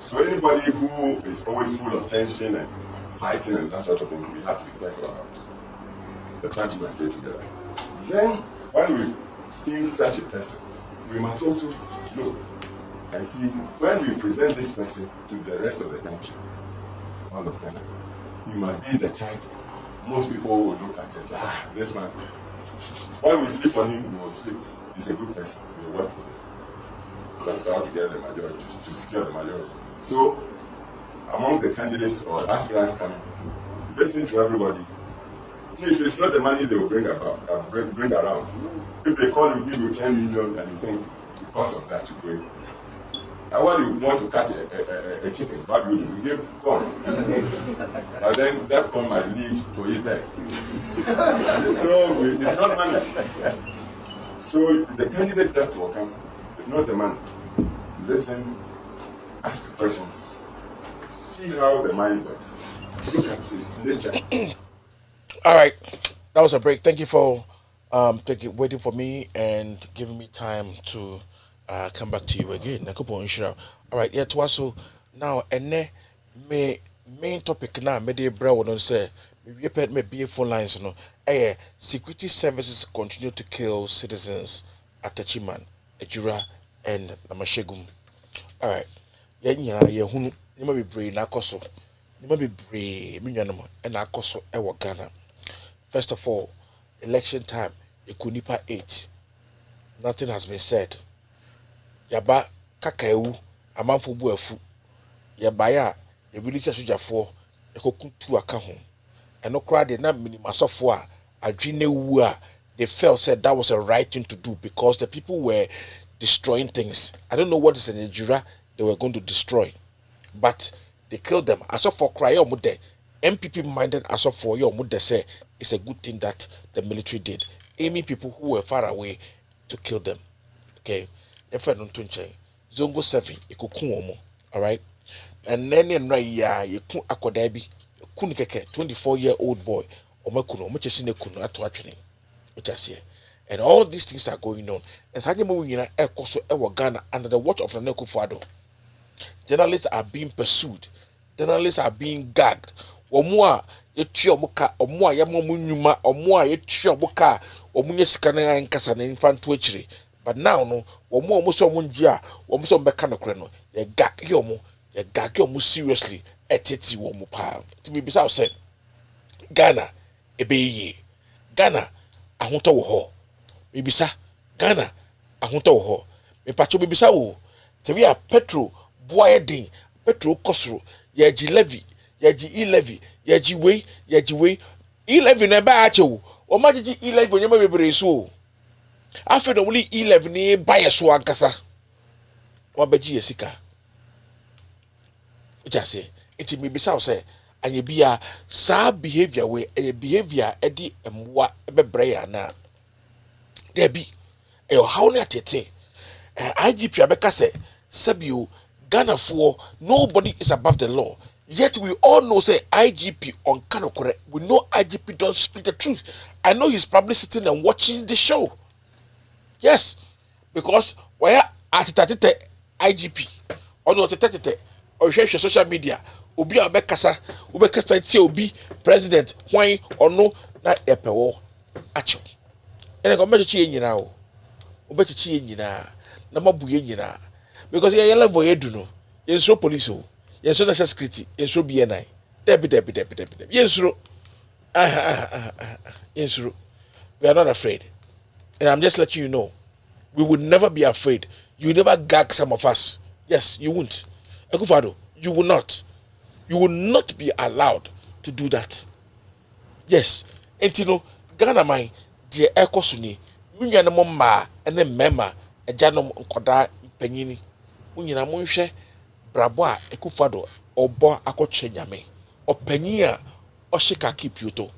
So anybody who is always full of tension and fighting and that sort of thing, we have to be careful about. The party must stay together. Then, when we see such a person, we must also look and see when we present this person to the rest of the country, all of them, you must be the type most people will look at and say, this man, when we sleep on him, we will sleep. He's a good person. We will work with him. That's how to get the majority, to secure the majority. So, among the candidates or aspirants coming, listen to everybody. Please, it's not the money they will bring around. If they call you, give you 10 million, and you think because of that you bring. And when you want to catch a chicken, what do? You give corn. And then that corn might lead to his death. No, it's not money. So the candidate that will come is not the money. Listen, ask questions, see how the mind works. Look at its nature. All right, that was a break. Thank you for waiting for me and giving me time to come back to you again. All right, yeah, to also now and main topic now. Me dey bra won say me pet me be phone lines no. Security services continue to kill citizens at Techiman, Ejura, and Namashegum. All right, yeah, hunu. You might be brave na koso. You might be brave, and na koso ewa Ghana. First of all, election time, Ekunipa 8. Nothing has been said. Yaba kakau, amanfo buafu. Yabaya, you really say for ekokuntu aka ho. Eno kra de na minima sofo a adwene wu a they felt said that was a right thing to do because the people were destroying things. I don't know what is in Nigeria they were going to destroy, but they killed them. As for cry omude, MPP minded as for your mude say it's a good thing that the military did, aiming people who were far away to kill them. Okay, Zongo 7, all right, and then you kun akodabi, kunikeke 24-year-old boy, and all these things are going on. And Ghana under the watch of the Nekufado. Journalists are being pursued. Journalists are being gagged. Omua yetri omuka omua yamomu nyuma omua yetri omuka omunye sikana nkasa na infantu echiri. But now no omua omuso omunjia omuso mbeka no kre no ye gag yomu seriously eteti womu pa. To be beside said Ghana ebeye. Ghana ahunta wo ho. Bibisa Ghana ahunta wo ho. Me pacho bibisa wo. Tewi a petrol boyedin petrol kosro yaji levy yaji e-levy yaji way e-levy na ba achewo o ma jiji e-levy onyema bebre so afi no wuli e-levy ni buy so ankasa wa baji yesika ujase iti mi bisa say anye bia sa behavior we behavior edi emwa bebre ya na debi e how na tete IGP abeka say sabio Ghana for nobody is above the law. Yet we all know say IGP on Kanokore. We know IGP don't speak the truth. I know he's probably sitting and watching the show. Yes, because where at IGP ono tetetete o hwehwe social media obi a obekasa tie obi president hwan ono na epewo acho ene ko mechi ye nyina o obechichi ye nyina na mabu ye nyina because ye level ye du no ye nsro police o ye nsro national security ye nsro BNI debi ye nsro ye nsro. We are not afraid, and I'm just letting you know we would never be afraid. You never gag some of us. Yes, you won't. Akufo-Addo, you will not. You will not be allowed to do that. Yes. And you know, Ghana man, the ekosuni, munya na mama ene mema, ejano nkoda panyini. Munya na monhwe brabo a Akufo-Addo obo akotwe nyame. Opanyia oshika kipioto.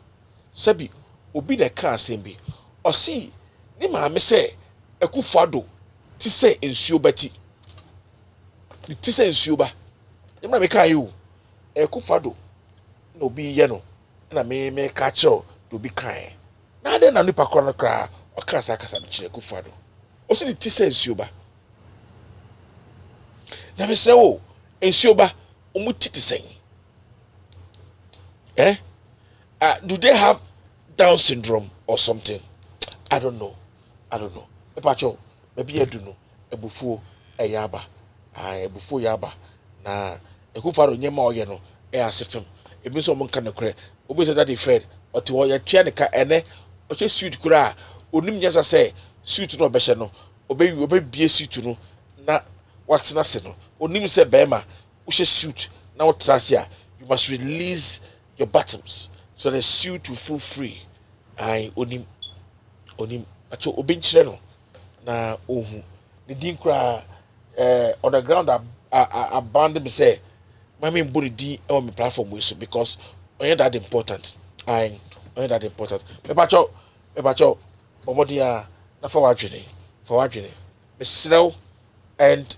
Sebi obi na ka asembi. Osi ni maame se Akufo-Addo ti se ensuo bati. Ti se ensuo ba. Ni maame ka you. Akufo-Addo no bi ye no na me ka cho do bi kan na de na nipa kono kra o ka sa kasa bi chire Akufo-Addo o se ni ti se ensuo ba na me se wo ensuo ba o mu titi sen do they have Down syndrome or something? I don't know e pa cho me bi edu no ebufuo eyaba ebufuo yaba na Akufo-Addo nyema oye no asefem ebi so mon kan kure obi se that Fred oti wo ye twa ne ka ene o che suit kura onim nyasa se suit no obehye no obi bie suit no na watena se no onim se bema wo she suit na wo trase a you must release your bottoms so the suit will feel free. Onim acho obi nchire no na ohu the din kura on the ground abandon me say my main body di on my platform we so because that important. That important. Me bacho omodi a na for wadwene me srew and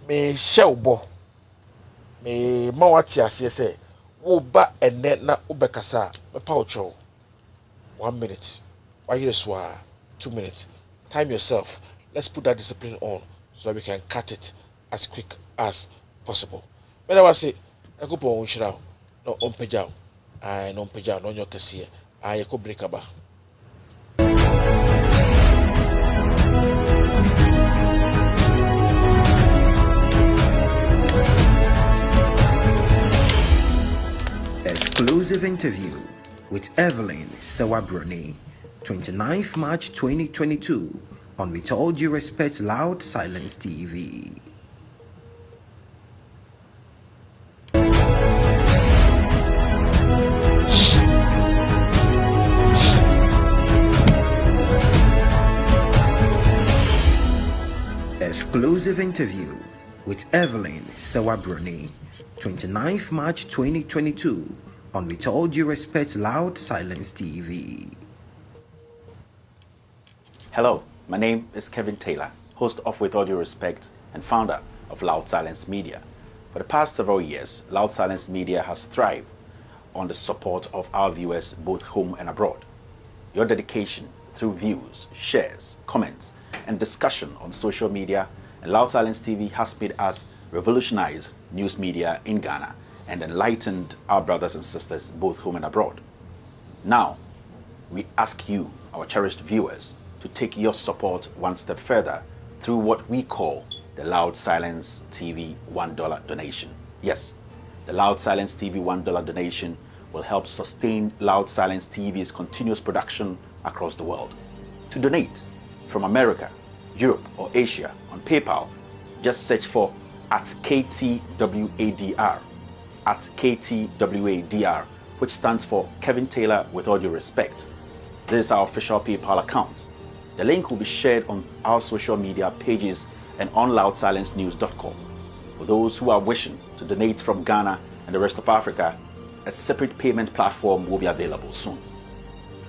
me shewbo me mawati ase say wo ba ene na obekasa me paucho 1 minute why you swa 2 minutes time yourself. Let's put that discipline on so that we can cut it as quick as possible. When I was say, I go for one no ompejao, no ompejao, no your cassia, I could break about. Exclusive interview with Evelyn Sewabroni, 29th March 2022, on With All Due Respect Loud Silence TV. Exclusive interview with Evelyn Sewabroni, 29th March 2022, on With All Due Respect Loud Silence TV. Hello, my name is Kevin Taylor, host of With All Due Respect and founder of Loud Silence Media. For the past several years, Loud Silence Media has thrived on the support of our viewers both home and abroad. Your dedication through views, shares, comments, and discussion on social media and Loud Silence TV has made us revolutionize news media in Ghana and enlightened our brothers and sisters both home and abroad. Now, we ask you, our cherished viewers, to take your support one step further through what we call the Loud Silence TV $1 donation. Yes, the Loud Silence TV $1 donation will help sustain Loud Silence TV's continuous production across the world. To donate from America, Europe, or Asia on PayPal, just search for @KTWADR, @KTWADR, which stands for Kevin Taylor With All Due Respect. This is our official PayPal account. The link will be shared on our social media pages and on loudsilencenews.com. For those who are wishing to donate from Ghana and the rest of Africa, a separate payment platform will be available soon.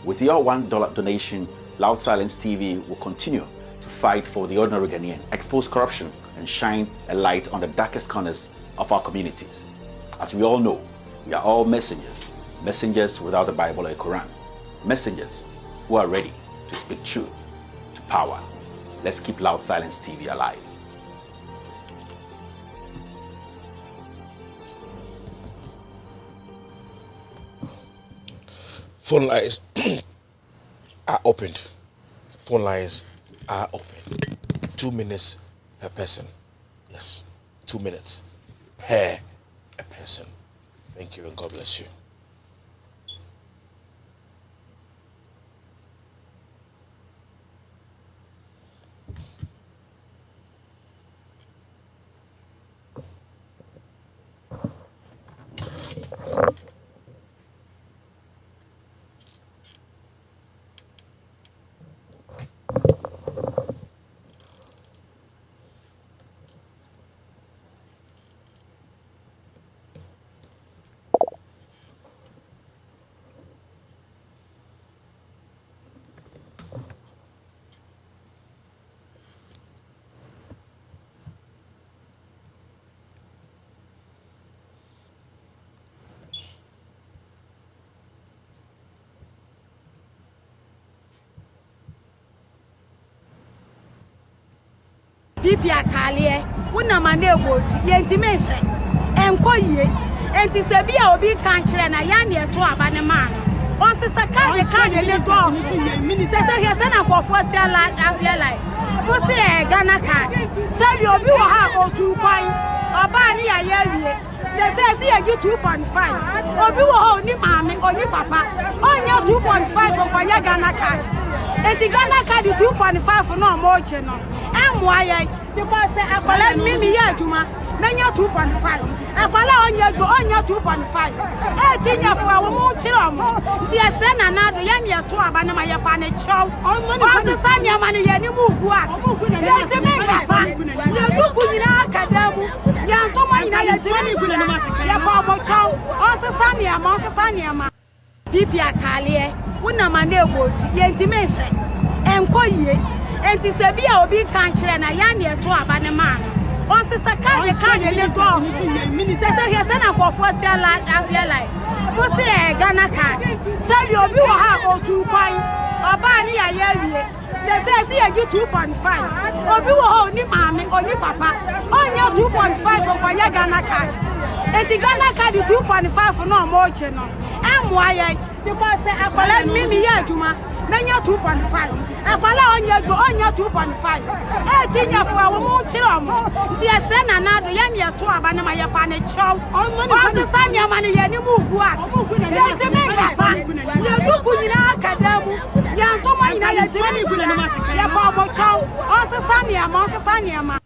With your $1 donation, Loud Silence TV will continue to fight for the ordinary Ghanaian, expose corruption, and shine a light on the darkest corners of our communities. As we all know, we are all messengers, messengers without a Bible or a Quran, messengers who are ready to speak truth to power. Let's keep Loud Silence TV alive. Phone lines are opened. Phone lines are open. 2 minutes per person. Yes, 2 minutes per a person. Thank you and God bless you. Bibi atalie wona mane egoti yentimehye enkoyie enti se bia obi kan kire na ya ne eto aba ne ma on se saka de kan le do se hese na fofo se ala like mo se Ghana card se bi obi wo ha otu kwan oba ni ya wie se ye 2.5 obi wo ha oni maame oni papa onya 2.5 for ya Ghana card enti Ghana card 2.5 no mo che no because akwala mimi ya adwuma nanya 2.5 akwala onya 2.5 tinya fo awo mu kire omo ti ese na nado ya ne to aba na maye pa ne chow o se sanya ma ne ye ni mu gu as ya te me kasa ya duku nyina akadamu ya ntoma nyina ya te me gu na ya pa mo chow o se sanya ma bibi atalie wona ma na egoti ye ntimehye enkoyie enti se bia obi kan kire na ya ne eto aba ne ma on se saka de kan le do se hese na fofo se ala like mo se Ghana card se bi obi wo ha otu kwan oba ni ya wie se ye 2.5 obi wo ha oni maame oni papa onya 2.5 for ya Ghana card enti Ghana card 2.5 no mo che no amoaye because akwala mimi ya adwuma nanya 2.5 akwala onya 2.5 tinya fo awo mu kire omo ti ese na nado ya ne to aba na maye pa ne chow o se sanya ma ne ye ni mu gu as ya te me kasa ya duku nyina akadamu ya ntoma nyina ya te me gu na ya pa mo chow o se sanya ma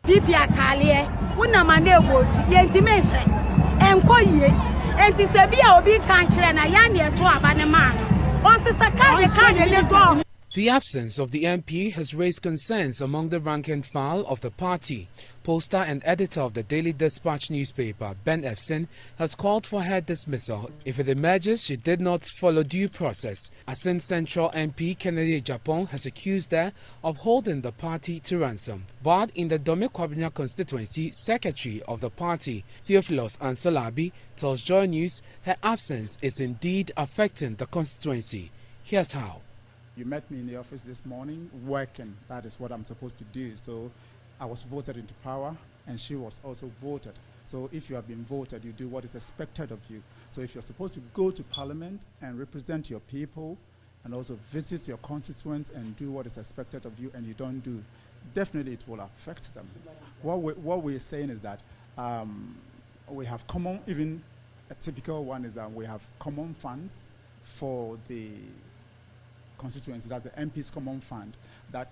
bibi atalie wona ma na egoti ye ntimehye enkoyie enti se bia obi kan kire na ya ne to aba ne ma on se saka de kan le do. The absence of the MP has raised concerns among the rank and file of the party. Poster and editor of the Daily Dispatch newspaper, Ben Efsin, has called for her dismissal if it emerges she did not follow due process. Asin Central MP Kennedy Japan has accused her of holding the party to ransom. But in the Dome Kwabena constituency, secretary of the party, Theophilus Ansalabi, tells Joy News her absence is indeed affecting the constituency. Here's how. You met me in the office this morning working. That is what I'm supposed to do. So I was voted into power and she was also voted. So if you have been voted, you do what is expected of you. So if you're supposed to go to parliament and represent your people and also visit your constituents and do what is expected of you and you don't do, definitely it will affect them. What we're saying is that we have common, even a typical one is that we have common funds for the constituency, that's the MP's common fund, that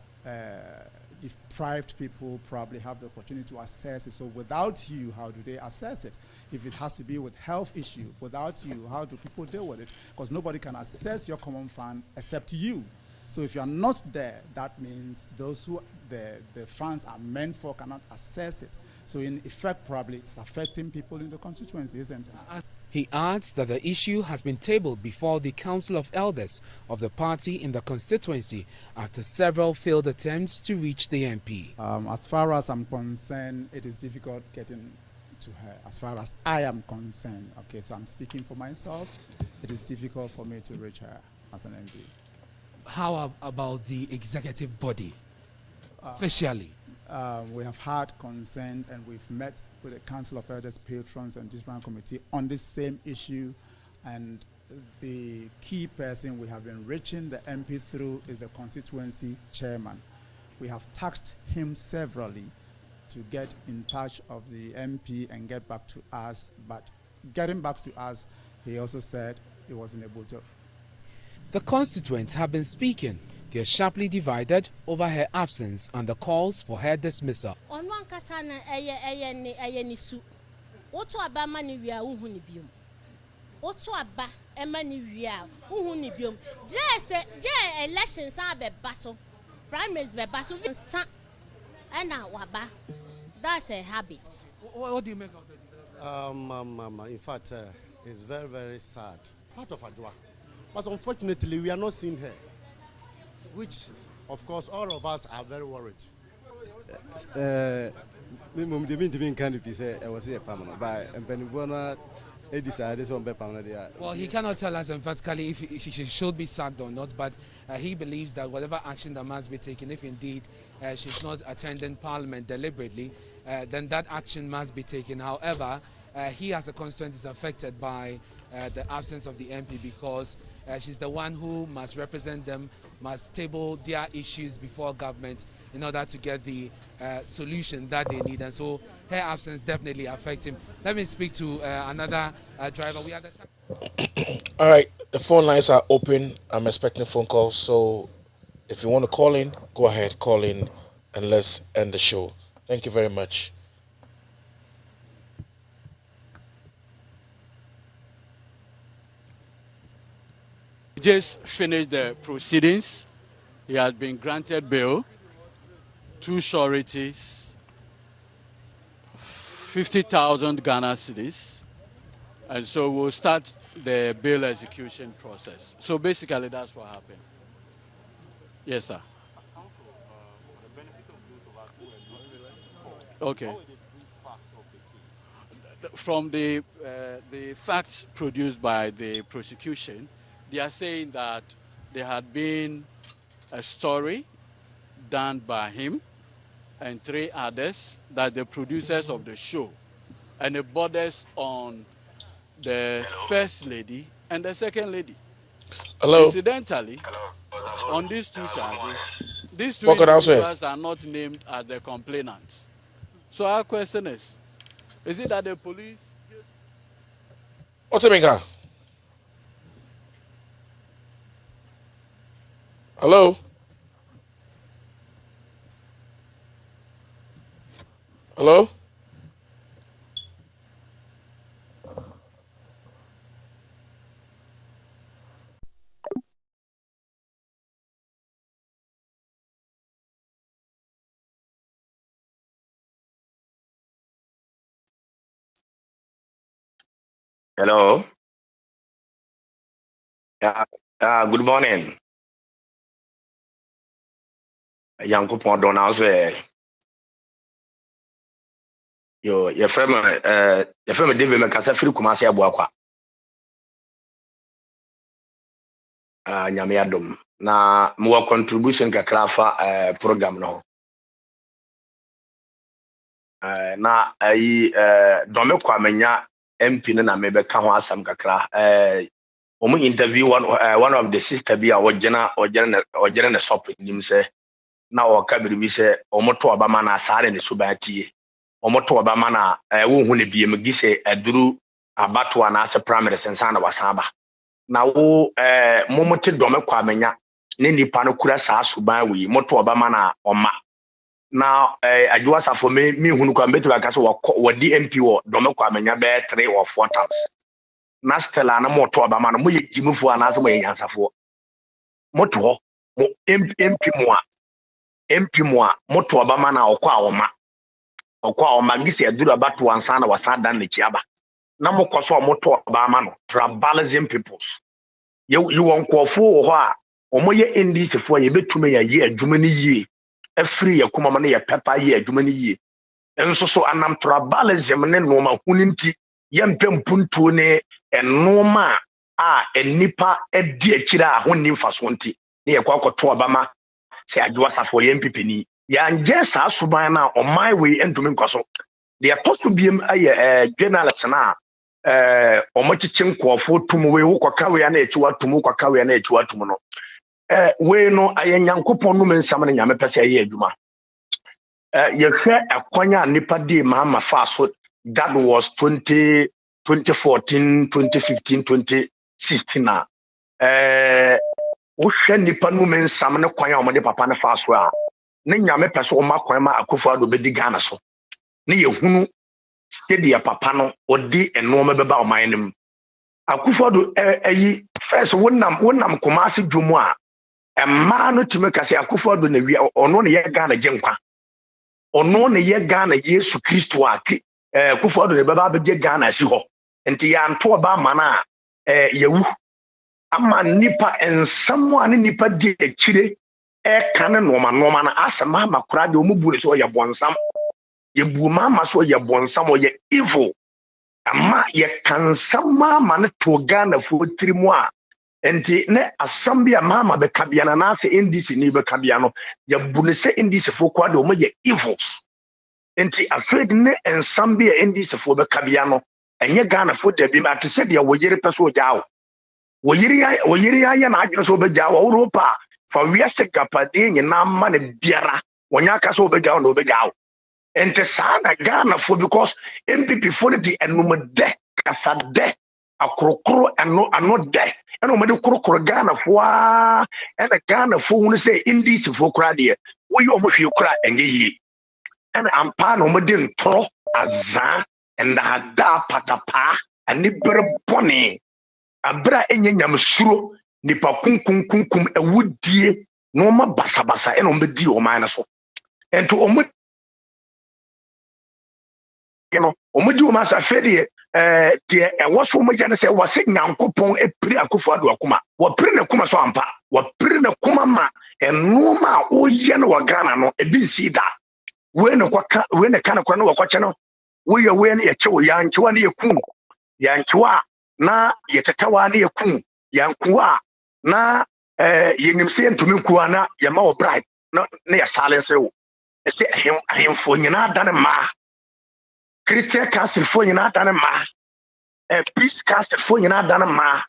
deprived people probably have the opportunity to access it. So without you, how do they access it? If it has to be with health issue, without you, how do people deal with it? Because nobody can access your common fund except you. So if you're not there, that means those who the funds are meant for cannot access it. So in effect, probably it's affecting people in the constituency, isn't it? He adds that the issue has been tabled before the Council of Elders of the party in the constituency after several failed attempts to reach the MP. As far as I'm concerned, it is difficult getting to her. As far as I am concerned, okay, so I'm speaking for myself, it is difficult for me to reach her as an MP. How about the executive body, officially? We have had consent and we've met with the Council of Elders, Patrons and Disciplinary Committee on this same issue, and the key person we have been reaching the MP through is the constituency chairman. We have tasked him severally to get in touch of the MP and get back to us, but getting back to us, he also said he wasn't able to. The constituents have been speaking. They are sharply divided over her absence and the calls for her dismissal. On one kasana nisu. Oto aba mani wia uhu ni biom. Oto aba emani wia uhu ni biom. Je elections abe baso. Primaries be baso sa ena waba. That's a habit. What do you make of it? In fact, it's very, very sad. Part of Ajwa. But unfortunately, we are not seeing her. Which, of course, all of us are very worried. Well, he cannot tell us emphatically if she should be sacked or not, but he believes that whatever action that must be taken, if indeed she's not attending Parliament deliberately, then that action must be taken. However, he as a constituent is affected by the absence of the MP because she's the one who must represent them, must table their issues before government in order to get the solution that they need. And so her absence definitely affects him. Let me speak to another driver. We are All right, the phone lines are open. I'm expecting phone calls. So if you want to call in, go ahead, call in, and let's end the show. Thank you very much. Just finished the proceedings. He has been granted bail, 2 sureties, 50,000 Ghana cedis, and so we'll start the bail execution process. So basically, that's what happened. Yes, sir. Okay. From the facts produced by the prosecution, they are saying that there had been a story done by him and 3 others, that the producers of the show, and it borders on the first lady and the second lady. Hello. Incidentally, on these 2 charges, these 2 individuals are not named as the complainants. So our question is it that the police... What's it mean? Hello? Hello? Hello. Good morning. Yankopon Donald yo your friend David Mekasa firi Kumasi Abuakwa. Nyame adom na mo contribution kakra fa program no. Na dome kwa menya MP na mebeka ho asam kakra omo interview one of the sister bi a ojena na shop nim se na o ka biribi se omo to obama na sare ne subatie omo to obama na wo hu ne biem gise aduru abato na ase primary sensa na wasaba na wo momote dome kwa menya ne nipa no kura saa suban wi moto obama na oma na adwa safo me hunu kwa betu aka so wo DMP wo dome kwa menya be 3 or 4 times na stella na moto obama no mo ye jimufu ana so mo yansafo moto ho mo MP moa moto obama na okwa awoma gisi aduru abato ansa na wasada na chiaba na mokoso moto obama no tribalism peoples you won kwofo ho a omoye NDC fo ye betume ya ye adwuma ni yie afiri ya kuma na ye pepa ye adwuma ni yie enso so anam tribalism ne no ma huninti ye mpempuntuo ne enoma a enipa edi akira ahonni mfaso nti ne ye kwakoto obama se adwa safo ye MPP ni ya nje sa suban na on my way entumi nkoso de atoso biem aye journalist na omochichi nkwofo tumu we ukwaka we na echiwa tumu ukwaka we na echiwa tumu no we no ayenyankopon no mensam na nyame pese aye adwuma ye hwe akwanya nipa di mama faso that was 2014 2015 2016 na wo hwe nipa no mensam na kwanya omode papa na faso a ne nyame pese o makwan ma Akufo-Addo bedi Ghana so ne ye hunu sedi papa no odi enoma beba o mayenim Akufo-Addo ayi first wonam Kumasi dwomu a emma no tumi kase Akufo-Addo na wi ono ne ye Ghana genkwa ono ne ye Ghana Yesu Kristo a Akufo-Addo ne beba be Ghana si ho enti ya nto ba mana yewu ama nipa ensam a ne nipa di akire kan noma na asema makura de omubure so ye bonsam ye bu mama so ye bonsam o ye evil ama ye kansam mama ne to Ghana fo trimu a enti ne asambia mama be kabia na ase NDC ni be kabia no ye bu ne se NDC fo kwa de o ye evil enti afraid ne ensambia NDC fo be kabia no enye Ghana fo de bi ma to se de wo yere peso jaawo wo yere ya na agire so be jaawo Europa fa wiase kapade nyina ma ne biara wonya ka so be jaawo no be jaawo ente sana Ghana fo because MPP for the enumade kasade akrokro ano de eno me de krokro Ghana fo a ene Ghana fo hu say indis fo kra de wo yo mo hwe kra enye yi ene ampa no mo de ntro azan and hada patapa ani berbone abra enye nyamsuro nipa kunkum ewudie no ma basabasa eno me di o man so ento o mo omudi o masa fedie de ewoso mo jane se wose nyankopon epiri Akufo-Addo akuma wo piri ne kuma so ampa wo piri ne kuma ma eno ma o ye no wa Ghana no ebi sida we ne kana kwa no wakwache no we ne ye chewo yanchewa ne yeku yanchewa na yetetawa ne yeku yankuwa na yenimse ntumi nkuwa na ye ma wo bribe na ya silence wo ese ahemfo nyina dane ma Christian Council for Yinatan Ma, Peace Council for Yinatan Ma,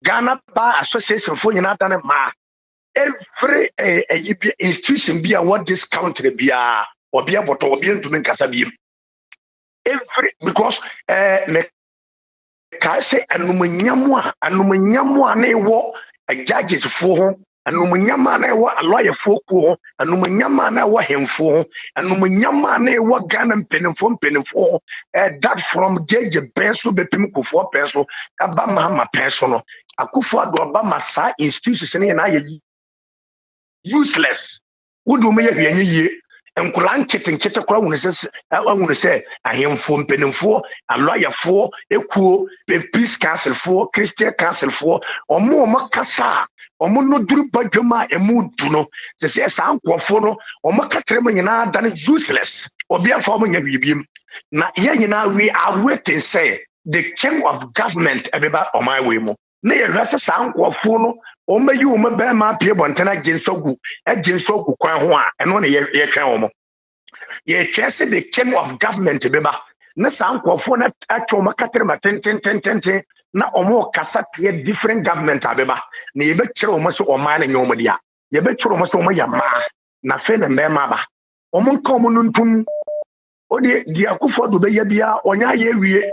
Ghana Bar Association for Yinatan Ma. Every institution be a what this country be a or be able to be to make Kasabi. Every because me Kase and Numanyamwa ne wo a judges for Anumanyama na wa a lawyer for ko Anumanyama na wa hemfo Anumanyama na wa Ghana penifo that from JJ peso bepim Kufuor peso aba mama peso no Akufo-Addo aba masa institution na ye useless wodu me ye hwenye yie enkula nchete kora wonu se ahemfo penifo a lawyer for ekuo Peace Council for Christian Council for omo kasa omo no duru badwama emu duno se sankofo no omo katrem nyina dan useless obi afa omo nya bibiem na ye nyina we are waiting say the king of government ebeba on my way mo na ye hwase sankofo no omo yi omo be ma pie bontena gensogu kwan ho a eno na ye twen omo ye twese the king of government ebeba na sankofo na atwo makatrem ten na omo kasa tie different government abeba na yebe kire omo so oman na nyomo dia yebe kire omo so omo ya ma na fe na mbema ba omo nka omo nuntum odi di Akufo-Addo be ya bia onya ye wie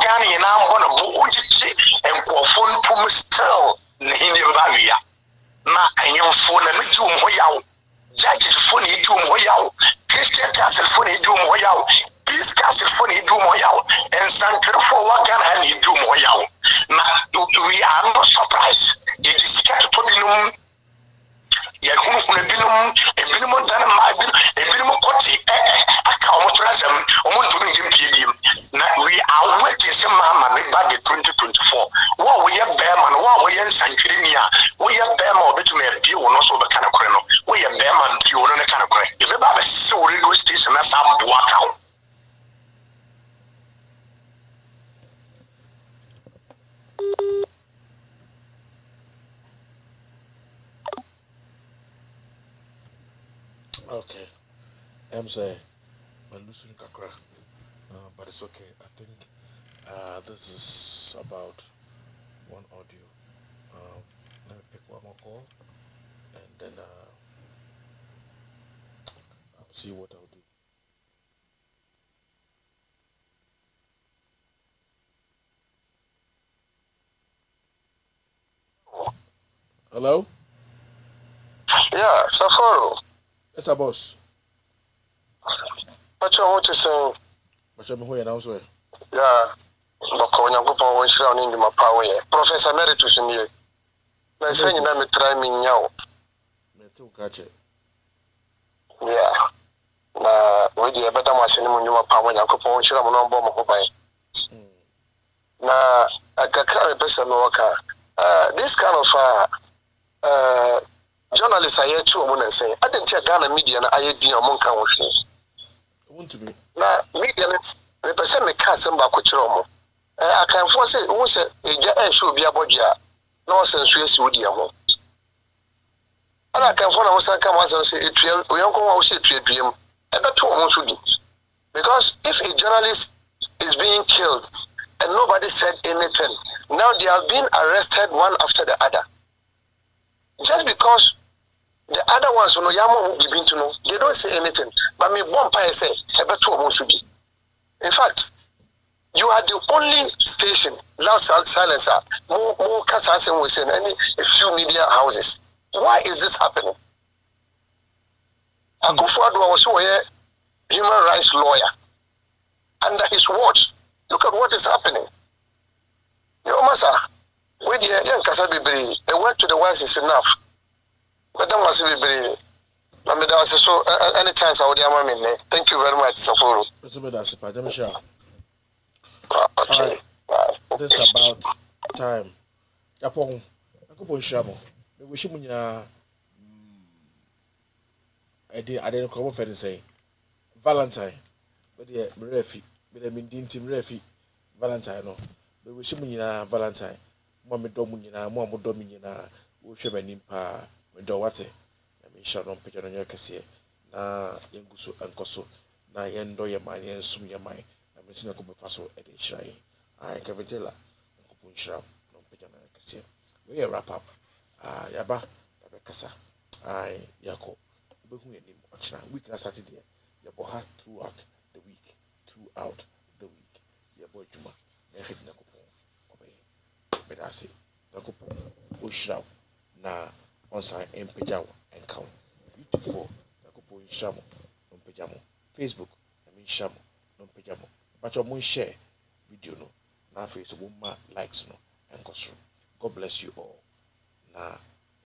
Ghana na mbona bo ujichi enkofo ntum still na hindi ba na anyomfo na medi umho yawo judges fo na idi umho yawo Christian Council fo na idi umho yawo Peace Council fo na idi umho yawo and Sanctuary for Ghana na idi umho yawo na we are not surprised it is kept to be known ya hunu ebinum dan ma ebinum koti aka omotrasem omontumi ngempie na we are waiting some mama me back in 2024 what we have bear man what we in Sanctuary nia we have bear mo be to me be one also the kind of criminal. We are them and you on the kind of crime. If ever so radio station that's how to walk out. Okay. I'm saying, but losing Kakra. But it's okay. I think this is about one audio. Let me pick one more call, and then I'll see what I'll do. Hello? Yeah, Safaro. It's a boss. What you want to say? But I'm here now, sir. Yeah. Bako nyankopon won shira oni ndima pa wo ye. Professor Emeritus ni ye. Na say nyina me try me nyawo. Me tu ka che. Yeah. Na we dey better ma se ni mu ndima pa wo nyankopon won shira mo no mbo mo ko ban. Na akakra me pesa me waka. This kind of journalists are here too omo say I didn't hear Ghana media na aye din omo kan wo hwe. Want to be na media me pesa me ka sem ba ko kire omo. I can force it. Who said a show be a body? No sense, yes, would you? And I can follow us and come and say, we don't go out to a dream. And that's what we should do. Because if a journalist is being killed and nobody said anything, now they have been arrested one after the other. Just because the other ones who know Yamo will begin to know, they don't say anything. But me, one pie say, I should be. In fact, you are the only station, loud silencer, more Kassassin within a few media houses. Why is this happening? Akufo-Addo was a human rights lawyer. Under his watch, look at what is happening. Yo, Masa, with the young Kassabibri, they went to the West is enough. But that must be very. So, any chance I would have. Thank you very much, Safuru. Okay. This is about time. Japon, Nakupon Shamo. We wish you I didn't come off and say Valentine. But yeah, Refi, but I mean, Team Refi, Valentine. No, we wish you Valentine. Mamma Domunina, Mamma Dominina, Ushaman Impa, Medowate. I mean, Sharon Pigeon on your cassia. Na Yangusu and Koso, na Yendo your money and sum your mind. I'm listening to Faso at the Shai. I can tell her, Kupun Shram, no Pigeon and cassia. We wrap up. Yaba, Tabakasa. I Yako. Week na Saturday, your boy had throughout the week. Your boy Juma, your head Nakupon, obey. But I say, Nakupon, Ushrao, na on sign and Pajao and count. YouTube for Nakupon Shamo, non Pajamo. Facebook, I mean Shamo, non Pajamo. But your moon share video no, na Facebook, likes no, and costume. God bless you all. Na